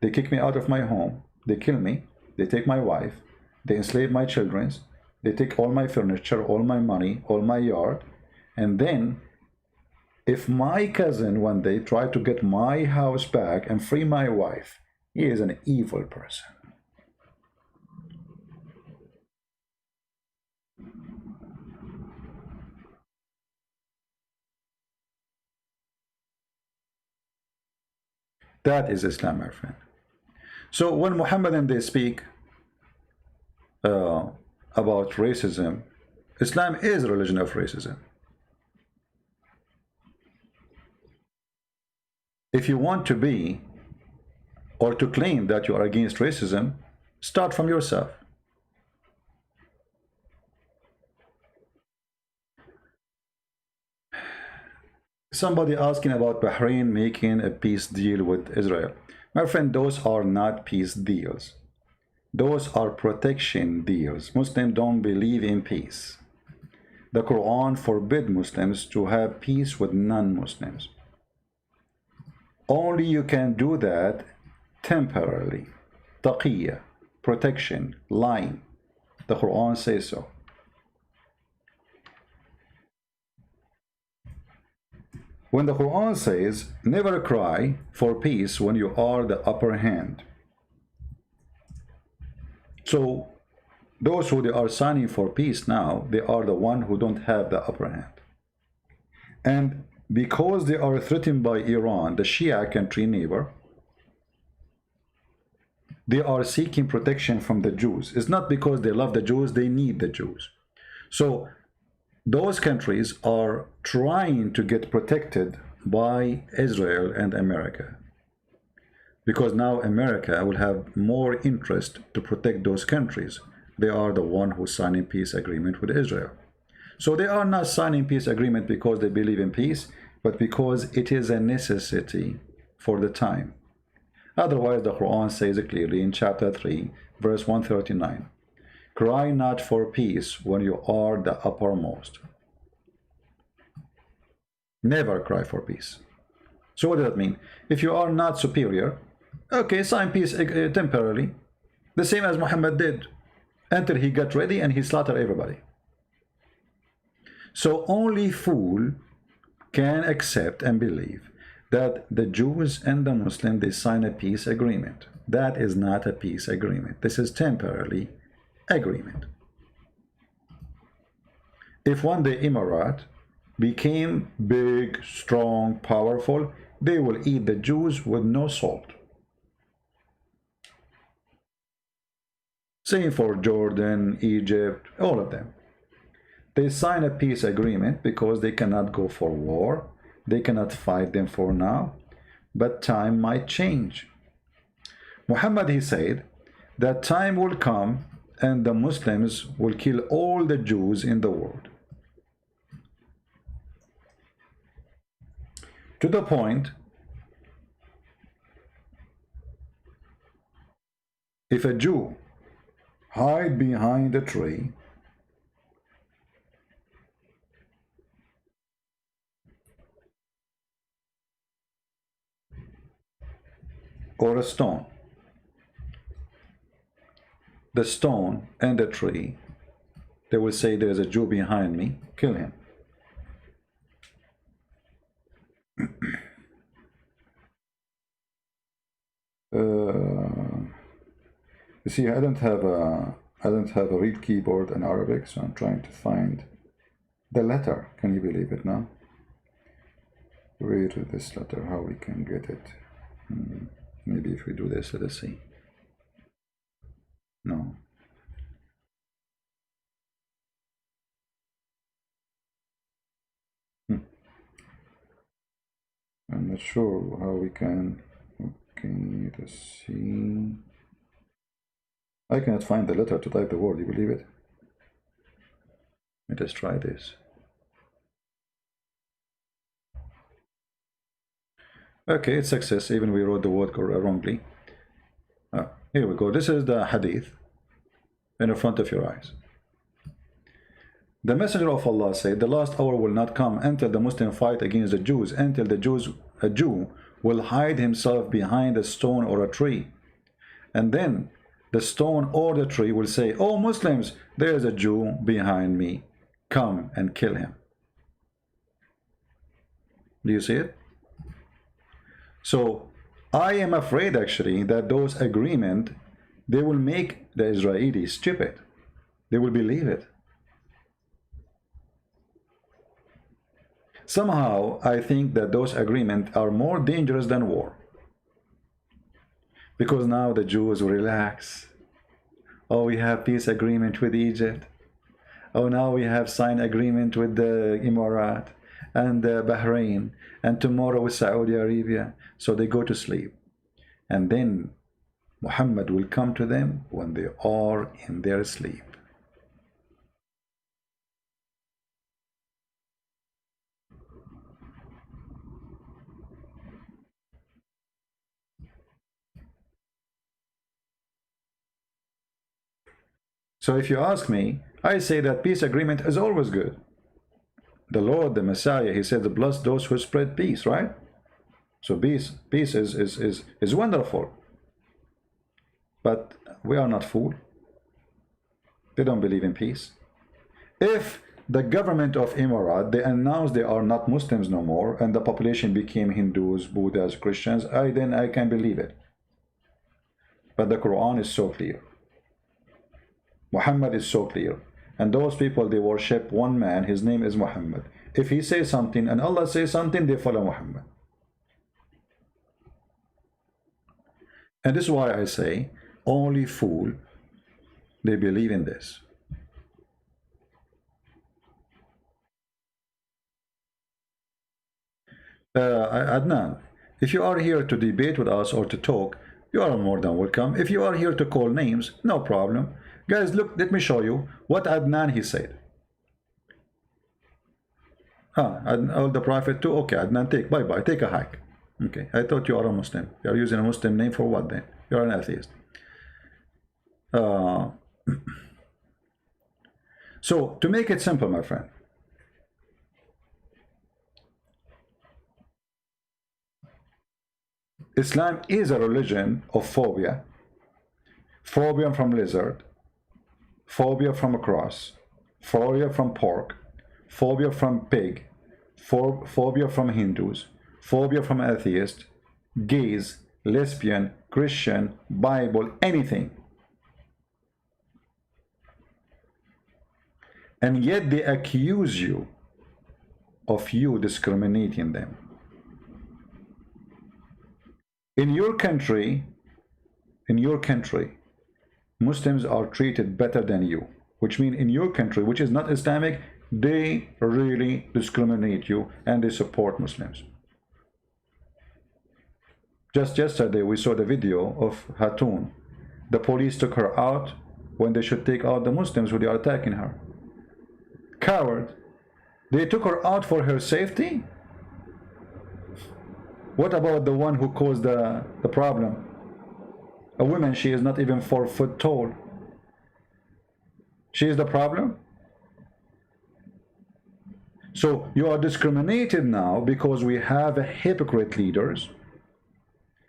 They kick me out of my home. They kill me. They take my wife. They enslave my children. They take all my furniture, all my money, all my yard. And then, if my cousin one day tried to get my house back and free my wife, he is an evil person. That is Islam, my friend. So when Muhammadan they speak about racism, Islam is a religion of racism. If you want to be or to claim that you are against racism, start from yourself. Somebody asking about Bahrain making a peace deal with Israel. My friend, those are not peace deals. Those are protection deals. Muslims don't believe in peace. The Quran forbids Muslims to have peace with non-Muslims. Only you can do that temporarily. Taqiyya, protection, line. The Quran says so. When the Quran says, never cry for peace when you are the upper hand. So, those who they are signing for peace now, they are the one who don't have the upper hand. And because they are threatened by Iran, the Shia country neighbor, they are seeking protection from the Jews. It's not because they love the Jews, they need the Jews. So, those countries are trying to get protected by Israel and America. Because now America will have more interest to protect those countries. They are the one who signed a peace agreement with Israel. So they are not signing peace agreement because they believe in peace, but because it is a necessity for the time. Otherwise, the Quran says it clearly in chapter 3, verse 139. Cry not for peace when you are the uppermost. Never cry for peace. So what does that mean? If you are not superior, okay, sign peace temporarily. The same as Muhammad did until he got ready and he slaughtered everybody. So only fool can accept and believe that the Jews and the Muslims, they sign a peace agreement. That is not a peace agreement. This is temporarily agreement. If one day Emirat became big, strong, powerful, they will eat the Jews with no salt. Same for Jordan, Egypt, all of them. They sign a peace agreement because they cannot go for war. They cannot fight them for now, but time might change. Muhammad, he said that time will come and the Muslims will kill all the Jews in the world. To the point, if a Jew hide behind a tree or a stone. The stone and the tree, they will say there's a Jew behind me, kill him. You see, I don't have a real keyboard in Arabic, so I'm trying to find the letter. Can you believe it now? Where is this letter? How we can get it? Maybe if we do this, let us see. No. I'm not sure how we can. Okay, let's see. I cannot find the letter to type the word. You believe it? Let us try this. Okay, it's success. Even we wrote the word wrongly. Here we go. This is the hadith in front of your eyes. The Messenger of Allah said, the last hour will not come until the Muslim fight against the Jews, until a Jew will hide himself behind a stone or a tree. And then the stone or the tree will say, "Oh Muslims, there is a Jew behind me. Come and kill him." Do you see it? So I am afraid actually that those agreements, they will make the Israelis stupid. They will believe it. Somehow I think that those agreements are more dangerous than war. Because now the Jews relax. Oh, we have peace agreement with Egypt. Oh, now we have signed agreement with the Emirates and Bahrain, and tomorrow with Saudi Arabia. So they go to sleep. And then Muhammad will come to them when they are in their sleep. So if you ask me, I say that peace agreement is always good. The Lord, the Messiah, he said, bless those who spread peace, right? So peace is wonderful. But we are not fooled. They don't believe in peace. If the government of Emirat, they announced they are not Muslims no more, and the population became Hindus, Buddhas, Christians, then I can believe it. But the Quran is so clear. Muhammad is so clear. And those people, they worship one man, his name is Muhammad. If he says something and Allah says something, they follow Muhammad. And this is why I say, only fool, they believe in this. Adnan, if you are here to debate with us or to talk, you are more than welcome. If you are here to call names, no problem. Guys, look, let me show you what Adnan he said. Oh, the Prophet too? Okay, Adnan, bye-bye, take a hike. Okay, I thought you are a Muslim. You are using a Muslim name for what then? You are an atheist. So, to make it simple, my friend, Islam is a religion of phobia. Phobia from lizard, phobia from a cross, phobia from pork, phobia from pig, phobia from Hindus, phobia from atheists, gays, lesbian, Christian, Bible, anything. And yet they accuse you of you discriminating them. In your country, Muslims are treated better than you, which means in your country, which is not Islamic, they really discriminate you and they support Muslims. Just yesterday, we saw the video of Hatun. The police took her out when they should take out the Muslims who they are attacking her. Coward. They took her out for her safety? What about the one who caused the problem? A woman, she is not even 4 foot tall. She is the problem? So you are discriminated now because we have hypocrite leaders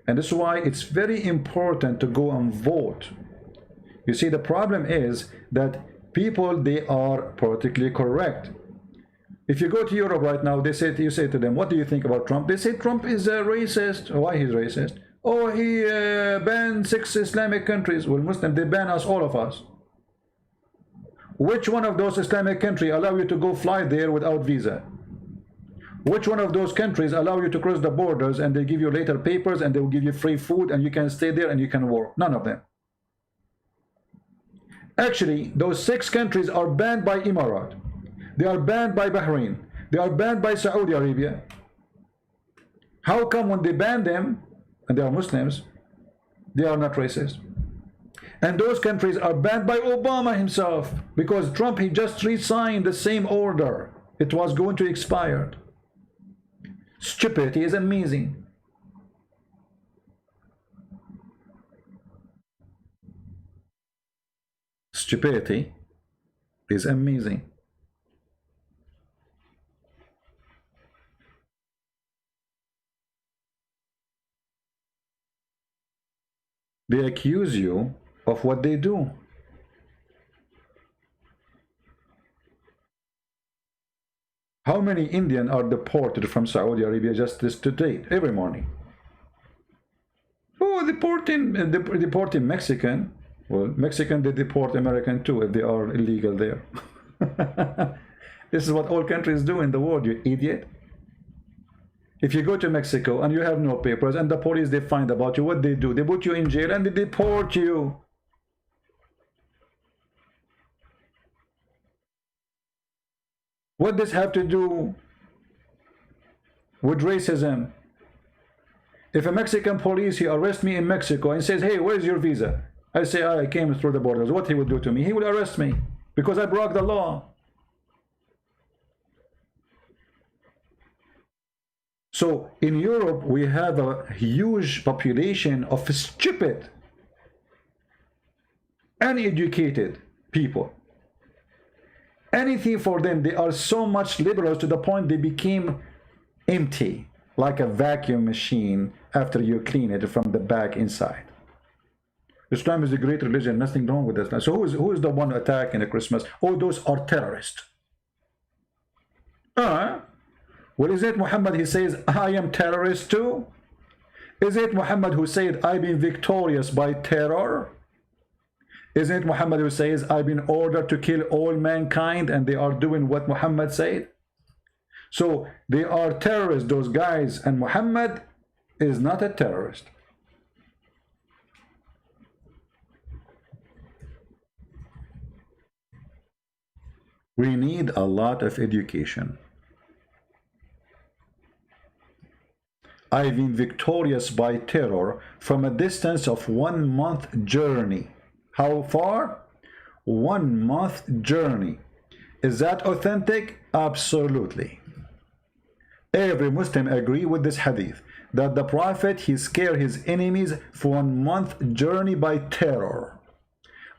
And this is why it's very important to go and vote. You see, the problem is that people, they are politically correct. If you go to Europe right now, you say to them, what do you think about Trump? They say Trump is a racist. Why he's racist? Oh, he banned 6 Islamic countries. Well, Muslim, they ban us, all of us. Which one of those Islamic countries allow you to go fly there without visa? Which one of those countries allow you to cross the borders and they give you later papers and they will give you free food and you can stay there and you can work? None of them. Actually, those 6 countries are banned by Emirat. They are banned by Bahrain. They are banned by Saudi Arabia. How come when they ban them, and they are Muslims, they are not racist? And those countries are banned by Obama himself, because Trump, he just re-signed the same order. It was going to expire. Stupidity is amazing. Stupidity is amazing. They accuse you of what they do. How many Indians are deported from Saudi Arabia just this to date, every morning? Oh, deporting Mexican. Well, Mexican, they deport American too if they are illegal there. This is what all countries do in the world, you idiot. If you go to Mexico and you have no papers and the police, they find about you, what they do? They put you in jail and they deport you. What does this have to do with racism? If a Mexican police, he arrests me in Mexico and says, hey, where's your visa? I say, I came through the borders. What he will do to me? He will arrest me because I broke the law. So in Europe, we have a huge population of stupid, uneducated people. Anything for them, they are so much liberals to the point they became empty, like a vacuum machine after you clean it from the back inside. Islam is a great religion, nothing wrong with Islam. So who is the one attacking at Christmas? Oh, those are terrorists. Well, is it Muhammad, he says, I am terrorist too? Is it Muhammad who said, I've been victorious by terror? Is it Muhammad who says, I've been ordered to kill all mankind, and they are doing what Muhammad said? So they are terrorists, those guys, and Muhammad is not a terrorist. We need a lot of education. I've been victorious by terror from a distance of 1 month journey. How far? 1 month journey. Is that authentic? Absolutely. Every Muslim agree with this hadith, that the Prophet, he scared his enemies for 1 month journey by terror.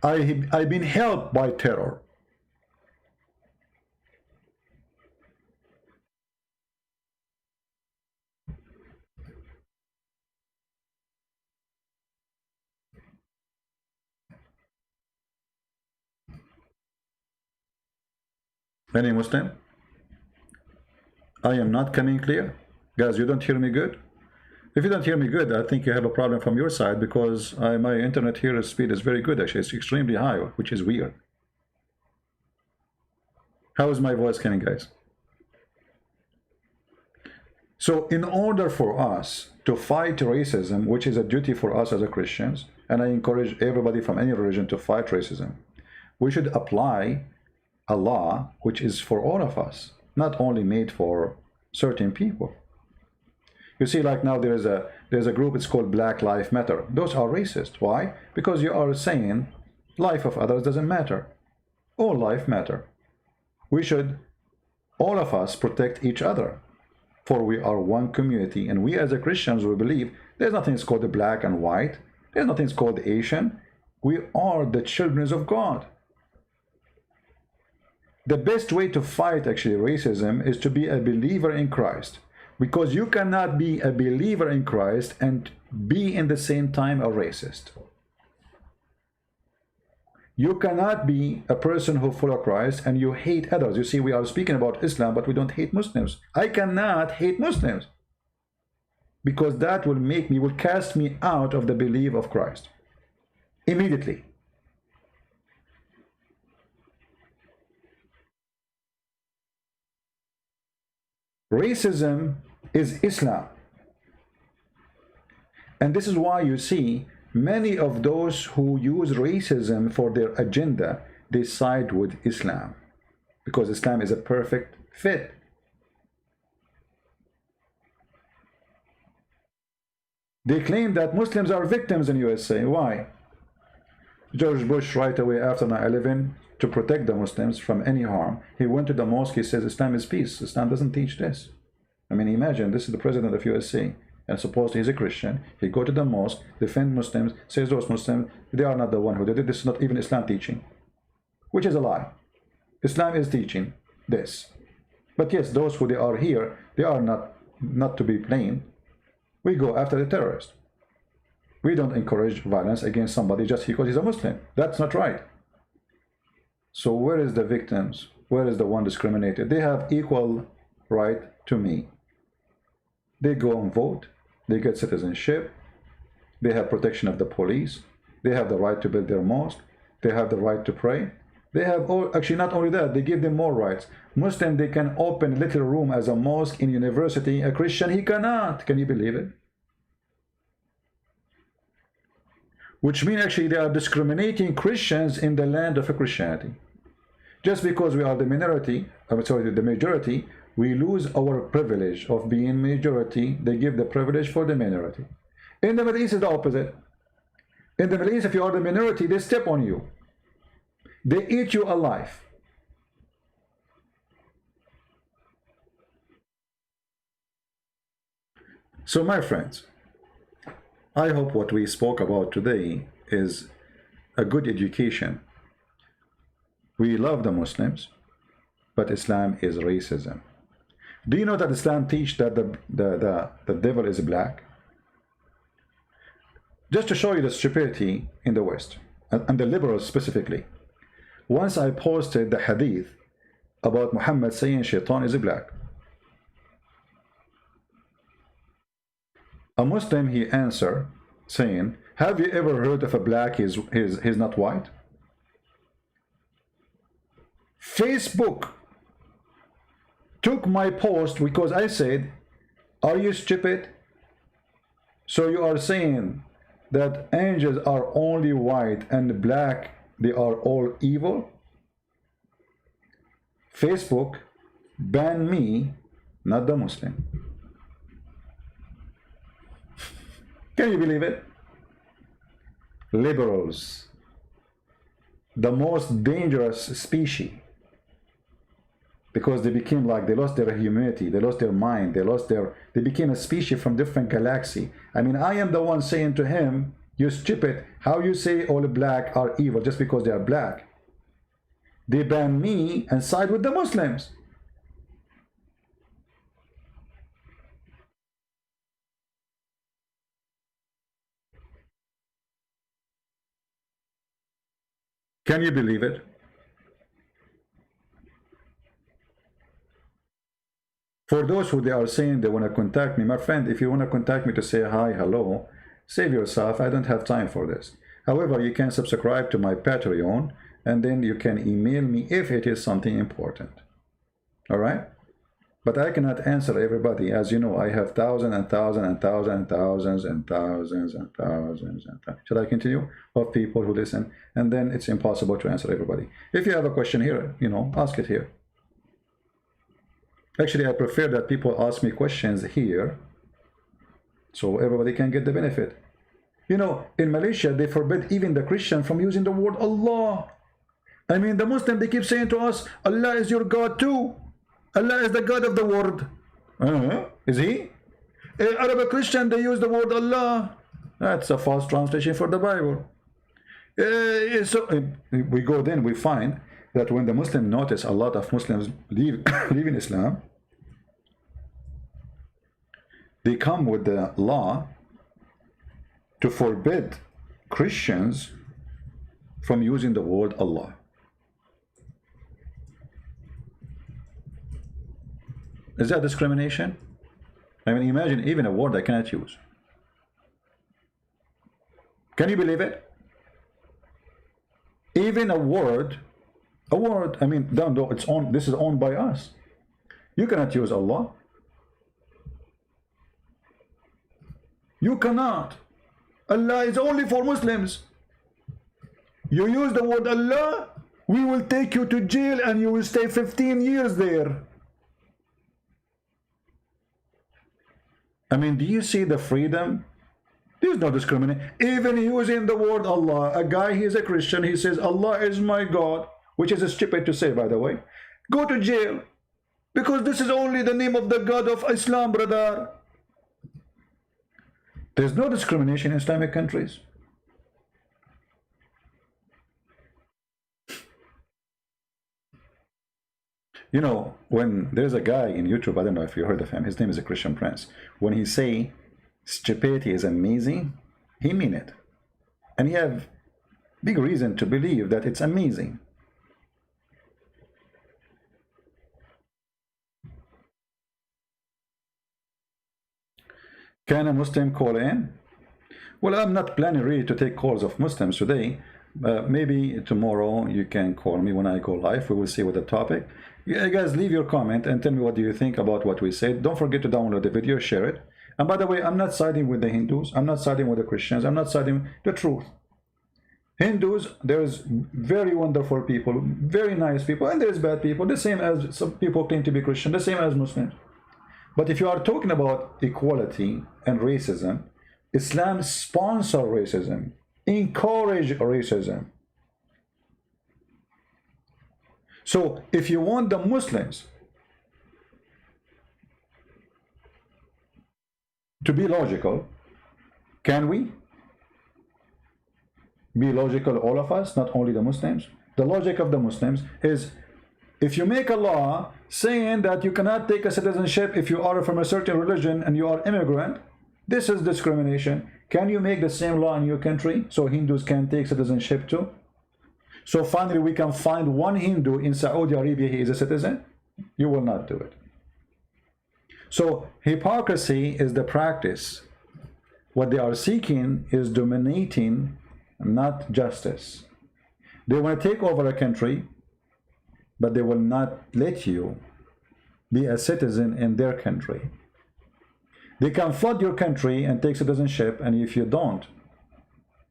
I've been helped by terror. Any Muslim? I am not coming clear. Guys, you don't hear me good? If you don't hear me good, I think you have a problem from your side, because my internet here speed is very good, actually. It's extremely high, which is weird. How is my voice coming, guys? So in order for us to fight racism, which is a duty for us as a Christians, and I encourage everybody from any religion to fight racism, we should apply a law which is for all of us, not only made for certain people. You see, like now there's a group, it's called Black Lives Matter. Those are racist. Why? Because you are saying life of others doesn't matter. All life matter. We should, all of us, protect each other, for we are one community, and we as a Christians, we believe there's nothing called the black and white, there's nothing called Asian. We are the children of God. The best way to fight actually racism is to be a believer in Christ, Because you cannot be a believer in Christ and be in the same time a racist. You cannot be a person who follows Christ and you hate others. You see, we are speaking about Islam, but we don't hate Muslims. I cannot hate Muslims, because that will cast me out of the belief of Christ immediately. Racism is Islam. And this is why you see many of those who use racism for their agenda, they side with Islam, because Islam is a perfect fit. They claim that Muslims are victims in USA. Why? George Bush, right away after 9/11, to protect the Muslims from any harm, he went to the mosque. He says Islam is peace. Islam doesn't teach this. I mean, imagine, this is the president of USA, and supposedly he's a Christian. He go to the mosque, defend Muslims, says those Muslims, they are not the one who did it. This is not even Islam teaching, which is a lie. Islam is teaching this. But yes, those who they are here, they are not to be blamed. We go after the terrorist. We don't encourage violence against somebody just because he's a Muslim. That's not right. So where is the victims? Where is the one discriminated? They have equal right to me. They go and vote. They get citizenship. They have protection of the police. They have the right to build their mosque. They have the right to pray. They have all, actually not only that, they give them more rights. Muslim, they can open a little room as a mosque in university. A Christian, he cannot. Can you believe it? Which means actually they are discriminating Christians in the land of Christianity. Just because we are the minority, the majority, we lose our privilege of being majority. They give the privilege for the minority. In the Middle East, it's the opposite. In the Middle East, if you are the minority, they step on you. They eat you alive. So my friends, I hope what we spoke about today is a good education. We love the Muslims, but Islam is racism. Do you know that Islam teaches that the devil is black? Just to show you the stupidity in the West, and the liberals specifically. Once I posted the hadith about Muhammad saying Shaitan is black. A Muslim, he answered saying, have you ever heard of a black is not white? Facebook took my post because I said, are you stupid? So you are saying that angels are only white and black, they are all evil? Facebook banned me, not the Muslim. Can you believe it? Liberals, the most dangerous species, because they became like, they lost their humanity, they lost their mind, they became a species from different galaxy. I mean, I am the one saying to him, you stupid, how you say all black are evil just because they are black? They ban me and side with the Muslims. Can you believe it? For those who they are saying they want to contact me, my friend, if you want to contact me to say hi, hello, save yourself. I don't have time for this. However, you can subscribe to my Patreon, and then you can email me if it is something important. All right? But I cannot answer everybody. As you know, I have thousands and thousands and thousands and thousands and thousands and thousands and thousands. Shall I continue? Of people who listen. And then it's impossible to answer everybody. If you have a question here, you know, ask it here. Actually, I prefer that people ask me questions here so everybody can get the benefit. You know, in Malaysia, they forbid even the Christian from using the word Allah. I mean, the Muslim, they keep saying to us, Allah is your God too. Allah is the God of the world. Is he? Arab Christian, they use the word Allah. That's a false translation for the Bible. So we go then, we find that when the Muslim notice a lot of Muslims leave in Islam, they come with the law to forbid Christians from using the word Allah. Is that discrimination? I mean, imagine even a word I cannot use. Can you believe it? Even a word, I mean, down though it's on, this is owned by us. You cannot use Allah. You cannot. Allah is only for Muslims. You use the word Allah, we will take you to jail and you will stay 15 years there. I mean, do you see the freedom? There's no discrimination. Even using the word Allah, a guy, he's a Christian, he says, Allah is my God, which is stupid to say, by the way. Go to jail, because this is only the name of the God of Islam, brother. There's no discrimination in Islamic countries. You know, when there's a guy in YouTube, I don't know if you heard of him, his name is a Christian Prince. When he say stupidity is amazing, he mean it. And he have big reason to believe that it's amazing. Can a Muslim call in? Well, I'm not planning really to take calls of Muslims today. Maybe tomorrow you can call me when I go live. We will see what the topic. You guys leave your comment and tell me what do you think about what we said. Don't forget to download the video, share it. And by the way, I'm not siding with the Hindus. I'm not siding with the Christians. I'm not siding the truth. Hindus, there's very wonderful people, very nice people, and there's bad people, the same as some people claim to be Christian, the same as Muslims. But if you are talking about equality and racism, Islam sponsors racism, encourage racism. So if you want the Muslims to be logical, can we be logical, all of us, not only the Muslims? The logic of the Muslims is, if you make a law saying that you cannot take a citizenship if you are from a certain religion and you are immigrant, this is discrimination. Can you make the same law in your country so Hindus can take citizenship too? So finally we can find one Hindu in Saudi Arabia, he is a citizen? You will not do it. So hypocrisy is the practice. What they are seeking is dominating, not justice. They want to take over a country, but they will not let you be a citizen in their country. They can flood your country and take citizenship, and if you don't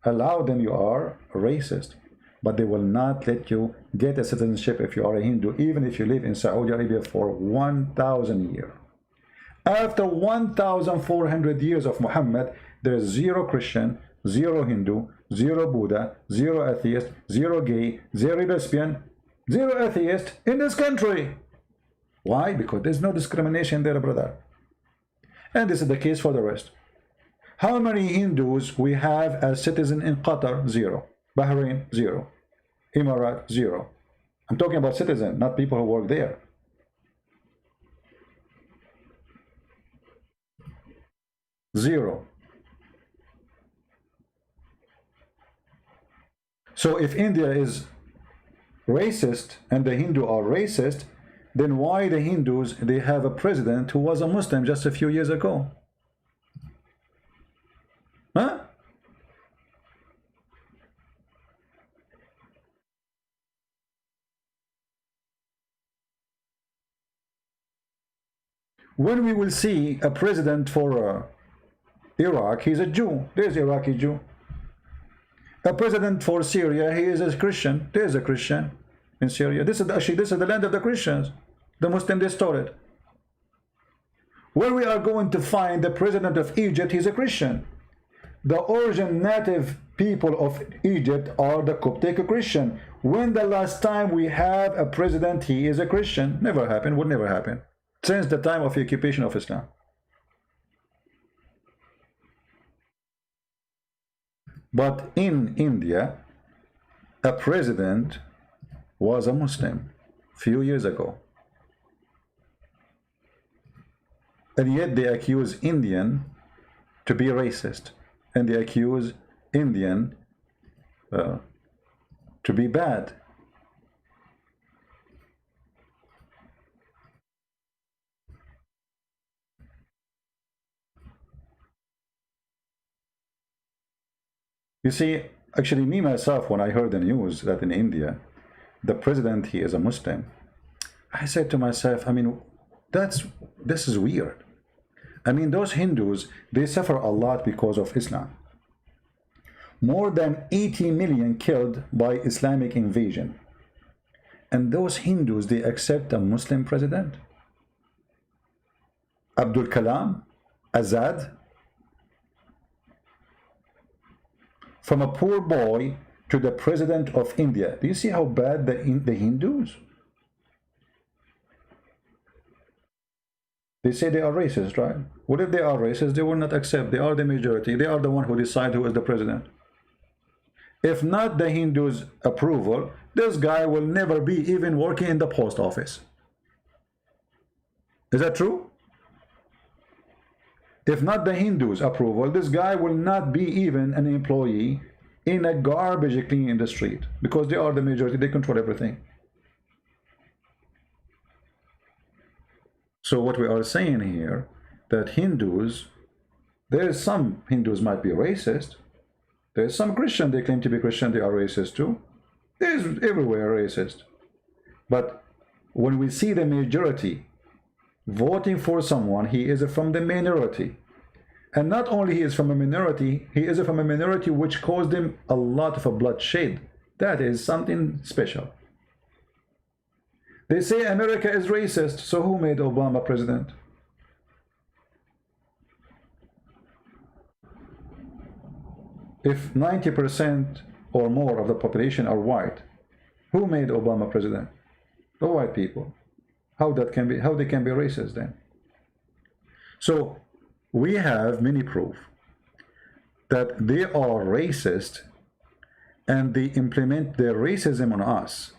allow them, you are racist. But they will not let you get a citizenship if you are a Hindu, even if you live in Saudi Arabia for 1,000 years. After 1,400 years of Muhammad, there is zero Christian, zero Hindu, zero Buddha, zero atheist, zero gay, zero lesbian, zero atheist in this country. Why? Because there's no discrimination there, brother. And this is the case for the rest. How many Hindus we have as citizen in Qatar? Zero. Bahrain? Zero. Emirat? Zero. I'm talking about citizen, not people who work there. Zero. So if India is racist and the Hindu are racist, then why the Hindus, they have a president who was a Muslim just a few years ago? Huh? When we will see a president for Iraq, he's a Jew. There's Iraqi Jew. A president for Syria, he is a Christian. There's a Christian in Syria. This is the land of the Christians. The Muslims, they stole it. Where we are going to find the president of Egypt, he's a Christian. The origin native people of Egypt are the Coptic Christian. When the last time we have a president, he is a Christian? Never happened, would never happen. Since the time of the occupation of Islam. But in India, a president was a Muslim few years ago. And yet they accuse Indian to be racist, and they accuse Indian to be bad. You see, actually me myself, when I heard the news that in India the president, he is a Muslim, I said to myself, I mean, this is weird. I mean, those Hindus, they suffer a lot because of Islam. More than 80 million killed by Islamic invasion. And those Hindus, they accept a Muslim president. Abdul Kalam, Azad, from a poor boy to the president of India. Do you see how bad the Hindus? They say they are racist, right? What if they are racist? They will not accept. They are the majority. They are the one who decide who is the president. If not the Hindus' approval, this guy will never be even working in the post office. Is that true? If not the Hindus' approval, this guy will not be even an employee in a garbage cleaning in the street, because they are the majority. They control everything. So what we are saying here, that Hindus, there is some Hindus might be racist. There's some Christian, they claim to be Christian, they are racist too. There's everywhere racist. But when we see the majority voting for someone, he is from the minority. And not only he is from a minority, he is from a minority which caused him a lot of bloodshed. That is something special. They say America is racist, so who made Obama president? If 90% or more of the population are white, who made Obama president? The white people. How they can be racist then? So we have many proof that they are racist and they implement their racism on us.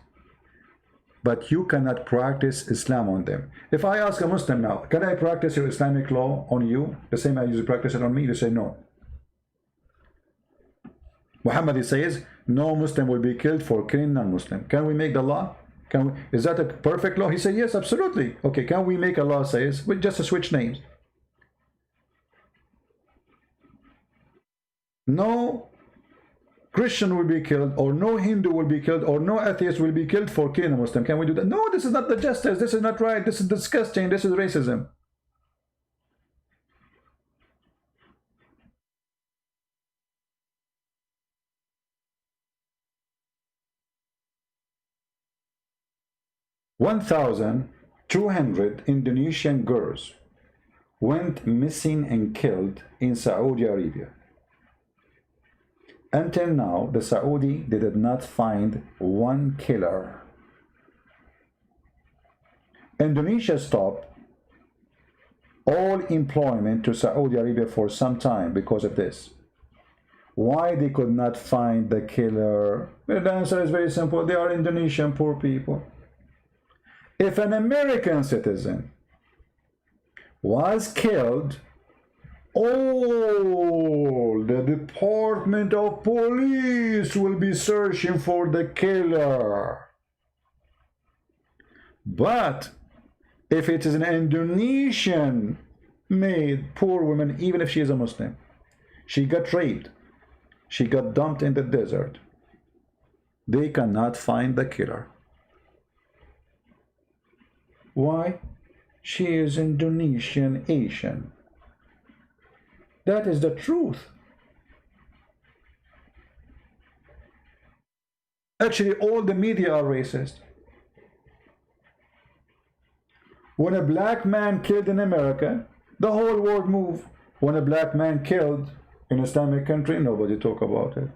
But you cannot practice Islam on them. If I ask a Muslim now, can I practice your Islamic law on you? The same as you practice it on me? You say no. Muhammad says, no Muslim will be killed for killing non-Muslim. Can we make the law? Is that a perfect law? He said, yes, absolutely. Okay, can we make a law says, with just to switch names? No Christian will be killed, or no Hindu will be killed, or no atheist will be killed for killing a Muslim. Can we do that? No, this is not the justice. This is not right. This is disgusting. This is racism. $1,200 Indonesian girls went missing and killed in Saudi Arabia. Until now, the Saudi, they did not find one killer. Indonesia stopped all employment to Saudi Arabia for some time because of this. Why they could not find the killer? The answer is very simple. They are Indonesian poor people. If an American citizen was killed, all the Department of Police will be searching for the killer. But if it is an Indonesian made poor woman, even if she is a Muslim, she got raped, she got dumped in the desert, they cannot find the killer. Why? She is Indonesian Asian. That is the truth. Actually, all the media are racist. When a black man killed in America, the whole world moved. When a black man killed in an Islamic country, nobody talk about it.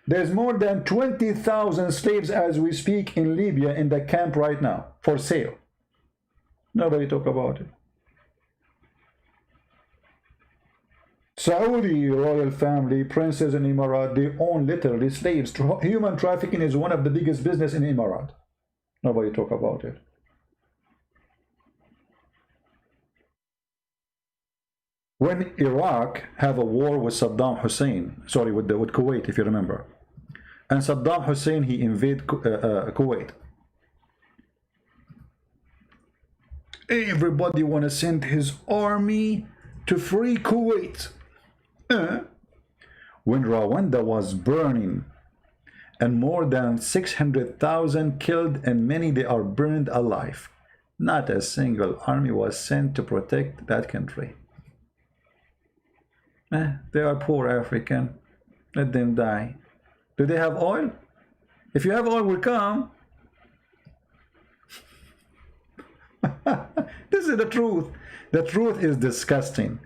There's more than 20,000 slaves as we speak in Libya in the camp right now for sale. Nobody talk about it. Saudi royal family, princes in Emirat, they own literally slaves. Human trafficking is one of the biggest business in Emirat. Nobody talk about it. When Iraq have a war with Saddam Hussein, sorry, with Kuwait, if you remember, and Saddam Hussein, he invaded Kuwait. Everybody want to send his army to free Kuwait. When Rwanda was burning and more than 600,000 killed and many they are burned alive, not a single army was sent to protect that country. They are poor African. Let them die. Do they have oil? If you have oil, we'll come. This is the truth. The truth is disgusting.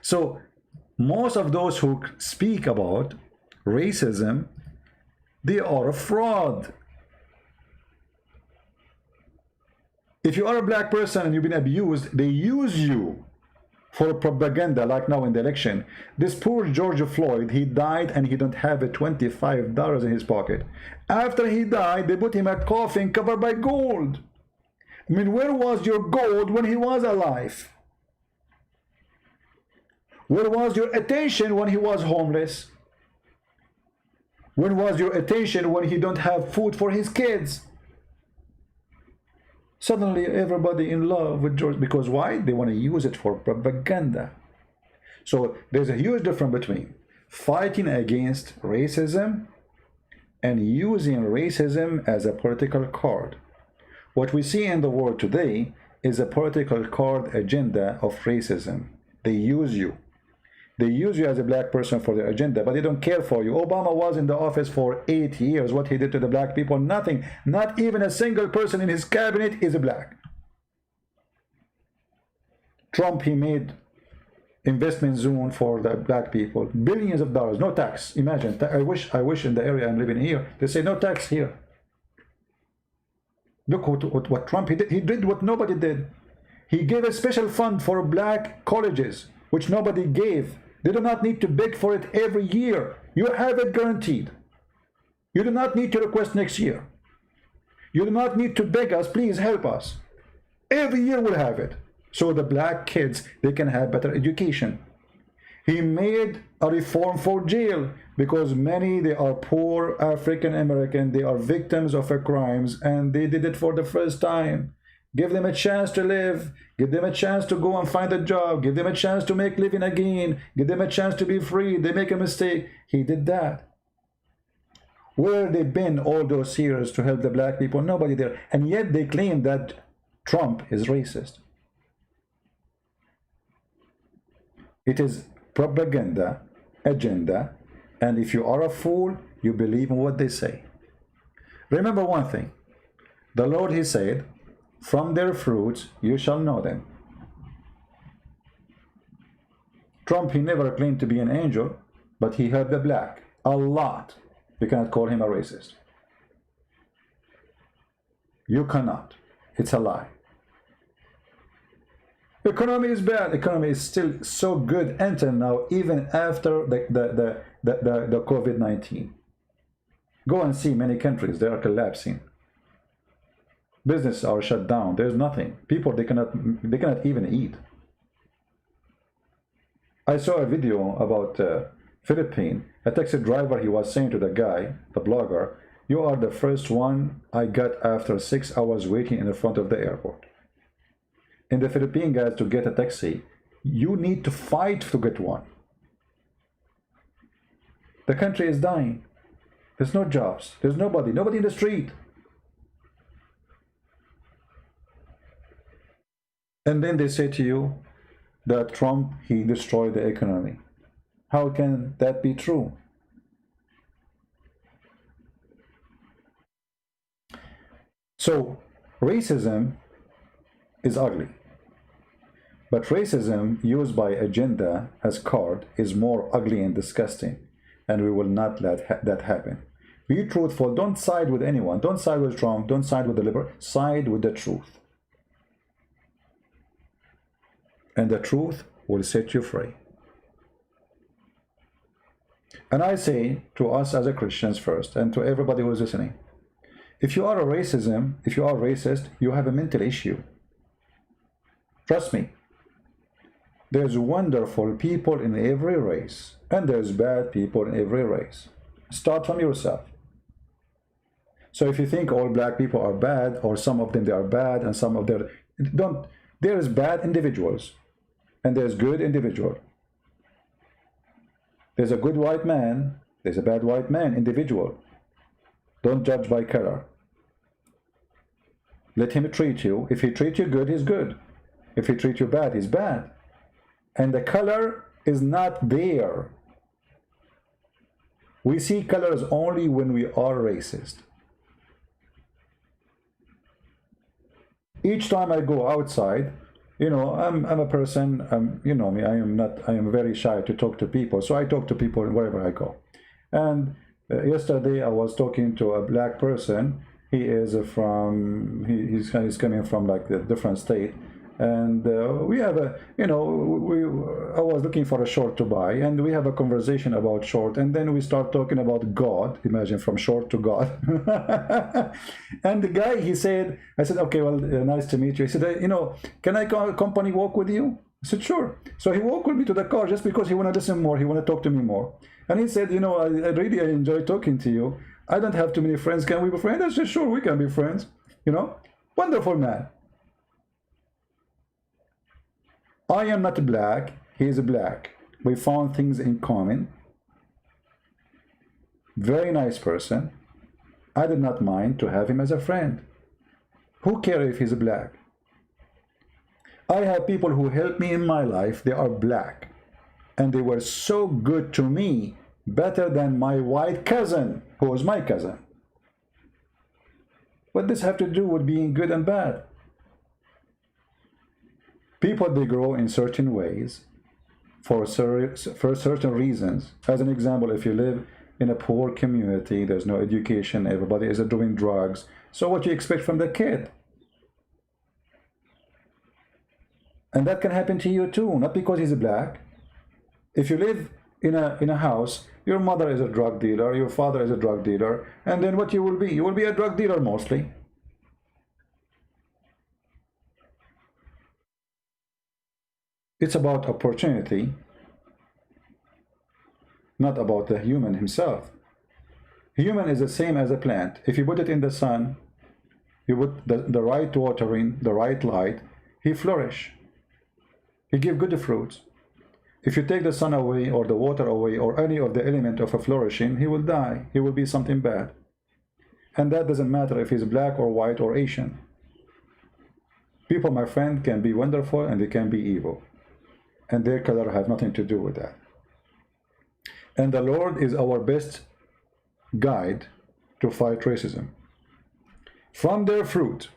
So most of those who speak about racism, they are a fraud. If you are a black person and you've been abused, they use you for propaganda, like now in the election. This poor George Floyd, he died and he don't have a $25 in his pocket. After he died, they put him in a coffin covered by gold. I mean, where was your gold when he was alive? Where was your attention when he was homeless? Where was your attention when he don't have food for his kids? Suddenly everybody in love with George, because why? They want to use it for propaganda. So there's a huge difference between fighting against racism and using racism as a political card. What we see in the world today is a political card agenda of racism. They use you. They use you as a black person for their agenda, but they don't care for you. Obama was in the office for 8 years. What he did to the black people, nothing. Not even a single person in his cabinet is a black. Trump, he made investment zone for the black people. Billions of dollars, no tax. Imagine, I wish in the area I'm living here, they say no tax here. Look what Trump, he did what nobody did. He gave a special fund for black colleges, which nobody gave. They do not need to beg for it every year. You have it guaranteed. You do not need to request next year. You do not need to beg us, please help us. Every year we'll have it. So the black kids, they can have better education. He made a reform for jail because many, they are poor African American, they are victims of crimes and they did it for the first time. Give them a chance to live. Give them a chance to go and find a job. Give them a chance to make living again. Give them a chance to be free. They make a mistake. He did that. Where they been all those years to help the black people? Nobody there. And yet they claim that Trump is racist. It is propaganda, agenda, and if you are a fool, you believe in what they say. Remember one thing. The Lord, he said, from their fruits you shall know them. Trump, he never claimed to be an angel, but he hurt the black a lot. You cannot call him a racist. You cannot. It's a lie. Economy is bad. Economy is still so good until now, even after the COVID-19. Go and see many countries, they are collapsing. Businesses are shut down. There's nothing. People, they cannot even eat. I saw a video about Philippines. A taxi driver, he was saying to the guy, the blogger, you are the first one I got after 6 hours waiting in the front of the airport. In the Philippine, guys, to get a taxi, you need to fight to get one. The country is dying. There's no jobs. There's nobody in the street. And then they say to you that Trump, he destroyed the economy. How can that be true? So, racism is ugly. But racism used by agenda as card is more ugly and disgusting. And we will not let that happen. Be truthful. Don't side with anyone. Don't side with Trump. Don't side with the liberal. Side with the truth. And the truth will set you free. And I say to us as a Christians first, and to everybody who is listening, if you are racist, you have a mental issue. Trust me. There's wonderful people in every race, and there's bad people in every race. Start from yourself. So if you think all black people are bad, or some of them they are bad, and some of them don't, there is bad individuals, and there's good individual. There's a good white man, there's a bad white man, individual. Don't judge by color. Let him treat you. If he treats you good, he's good. If he treats you bad, he's bad. And the color is not there. We see colors only when we are racist. Each time I go outside, you know, I'm a person, you know me, I am very shy to talk to people. So I talk to people wherever I go. And yesterday I was talking to a black person. He is from, he's coming from like a different state. And we have a, you know, I was looking for a short to buy, and we have a conversation about short, and then we start talking about God. Imagine, from short to God. And the guy, he said, I said, okay, well, nice to meet you. He said, you know, can I company walk with you? I said, sure. So he walked with me to the car just because he want to listen more, he want to talk to me more. And he said, you know, I really enjoy talking to you. I don't have too many friends. Can we be friends? I said, sure, we can be friends. You know, wonderful man. I am not black, he is black. We found things in common. Very nice person. I did not mind to have him as a friend. Who cares if he's black? I have people who help me in my life, they are black. And they were so good to me, better than my white cousin, who was my cousin. What does this have to do with being good and bad? People, they grow in certain ways for certain reasons. As an example, if you live in a poor community, there's no education, everybody is doing drugs. So what do you expect from the kid? And that can happen to you too, not because he's black. If you live in a house, your mother is a drug dealer, your father is a drug dealer, and then what you will be? You will be a drug dealer mostly. It's about opportunity, not about the human himself. Human is the same as a plant. If you put it in the sun, you put the right watering, the right light, he flourish. He give good fruits. If you take the sun away or the water away or any of the element of a flourishing, he will die. He will be something bad. And that doesn't matter if he's black or white or Asian. People, my friend, can be wonderful and they can be evil. And their color have nothing to do with that. And the Lord is our best guide to fight racism. From their fruit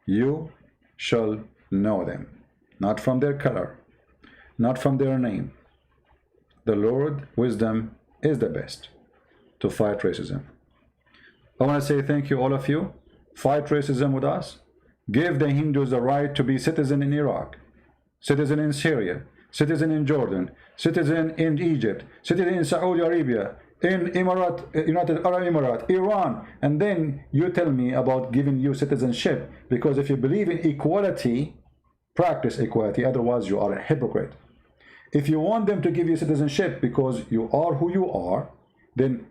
you shall know them. Not from their color, not from their name. The Lord, wisdom, is the best to fight racism. I want to say thank you, all of you. Fight racism with us. Give the Hindus the right to be citizen in Iraq, citizen in Syria, citizen in Jordan, citizen in Egypt, citizen in Saudi Arabia, in United Arab Emirates, Iran. And then you tell me about giving you citizenship, because if you believe in equality, practice equality, otherwise you are a hypocrite. If you want them to give you citizenship because you are who you are, then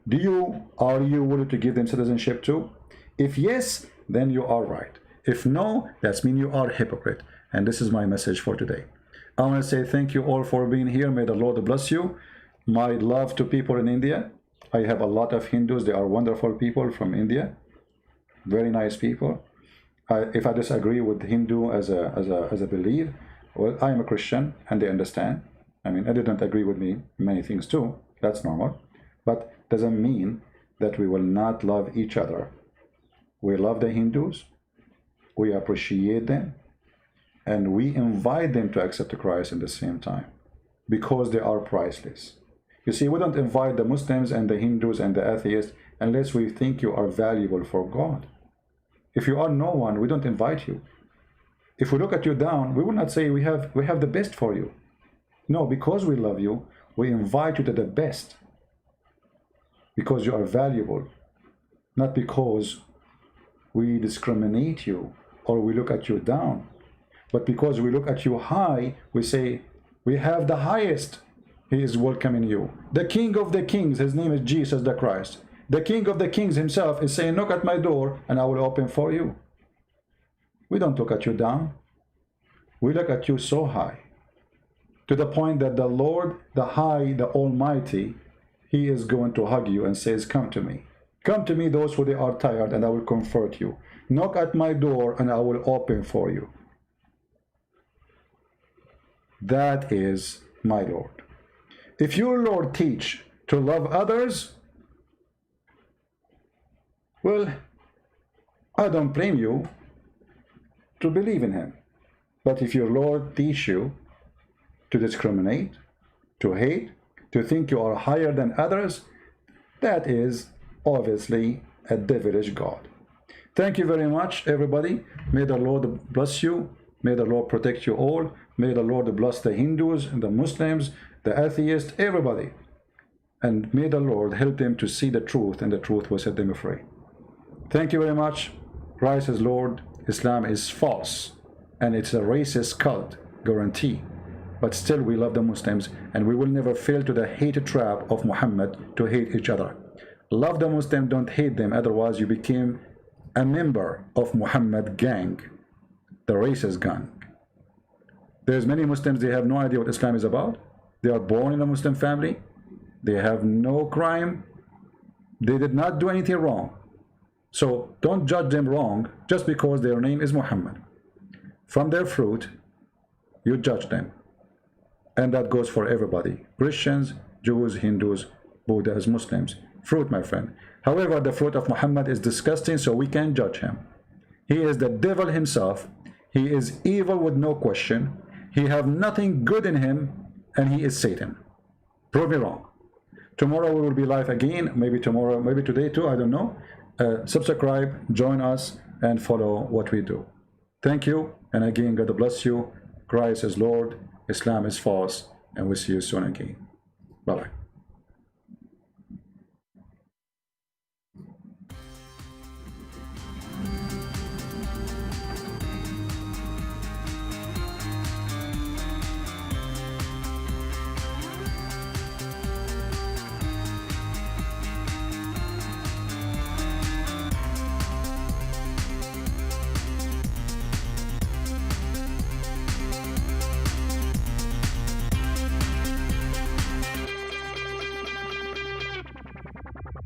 are you willing to give them citizenship too? If yes, then you are right. If no, that means you are a hypocrite. And this is my message for today. I want to say thank you all for being here. May the Lord bless you. My love to people in India. I have a lot of Hindus. They are wonderful people from India. Very nice people. If I disagree with Hindu as a belief, well, I am a Christian and they understand. I mean, they didn't agree with me many things too. That's normal. But doesn't mean that we will not love each other. We love the Hindus. We appreciate them. And we invite them to accept Christ at the same time, because they are priceless. You see, we don't invite the Muslims and the Hindus and the atheists unless we think you are valuable for God. If you are no one, we don't invite you. If we look at you down, we will not say we have the best for you. No, because we love you, we invite you to the best. Because you are valuable, not because we discriminate you or we look at you down. But because we look at you high, we say, we have the highest. He is welcoming you. The King of the Kings, his name is Jesus the Christ. The King of the Kings himself is saying, knock at my door and I will open for you. We don't look at you down. We look at you so high. To the point that the Lord, the High, the Almighty, he is going to hug you and says, come to me. Come to me, those who they are tired, and I will comfort you. Knock at my door and I will open for you. That is my Lord. If your Lord teach to love others, well, I don't blame you to believe in him. But if your Lord teach you to discriminate, to hate, to think you are higher than others, that is obviously a devilish God. Thank you very much, everybody. May the Lord bless you. May the Lord protect you all. May the Lord bless the Hindus and the Muslims, the atheists, everybody. And may the Lord help them to see the truth, and the truth will set them free. Thank you very much. Christ is Lord. Islam is false. And it's a racist cult, guarantee. But still we love the Muslims, and we will never fail to the hate trap of Muhammad to hate each other. Love the Muslim, don't hate them, otherwise you became a member of Muhammad gang, the racist gang. There's many Muslims, they have no idea what Islam is about. They are born in a Muslim family. They have no crime. They did not do anything wrong. So don't judge them wrong just because their name is Muhammad. From their fruit, you judge them. And that goes for everybody. Christians, Jews, Hindus, Buddhists, Muslims. Fruit, my friend. However, the fruit of Muhammad is disgusting, so we can't judge him. He is the devil himself. He is evil with no question. He have nothing good in him, and he is Satan. Prove me wrong. Tomorrow we will be live again. Maybe tomorrow, maybe today too, I don't know. Subscribe, join us, and follow what we do. Thank you, and again, God bless you. Christ is Lord. Islam is false, and we'll see you soon again. Bye-bye.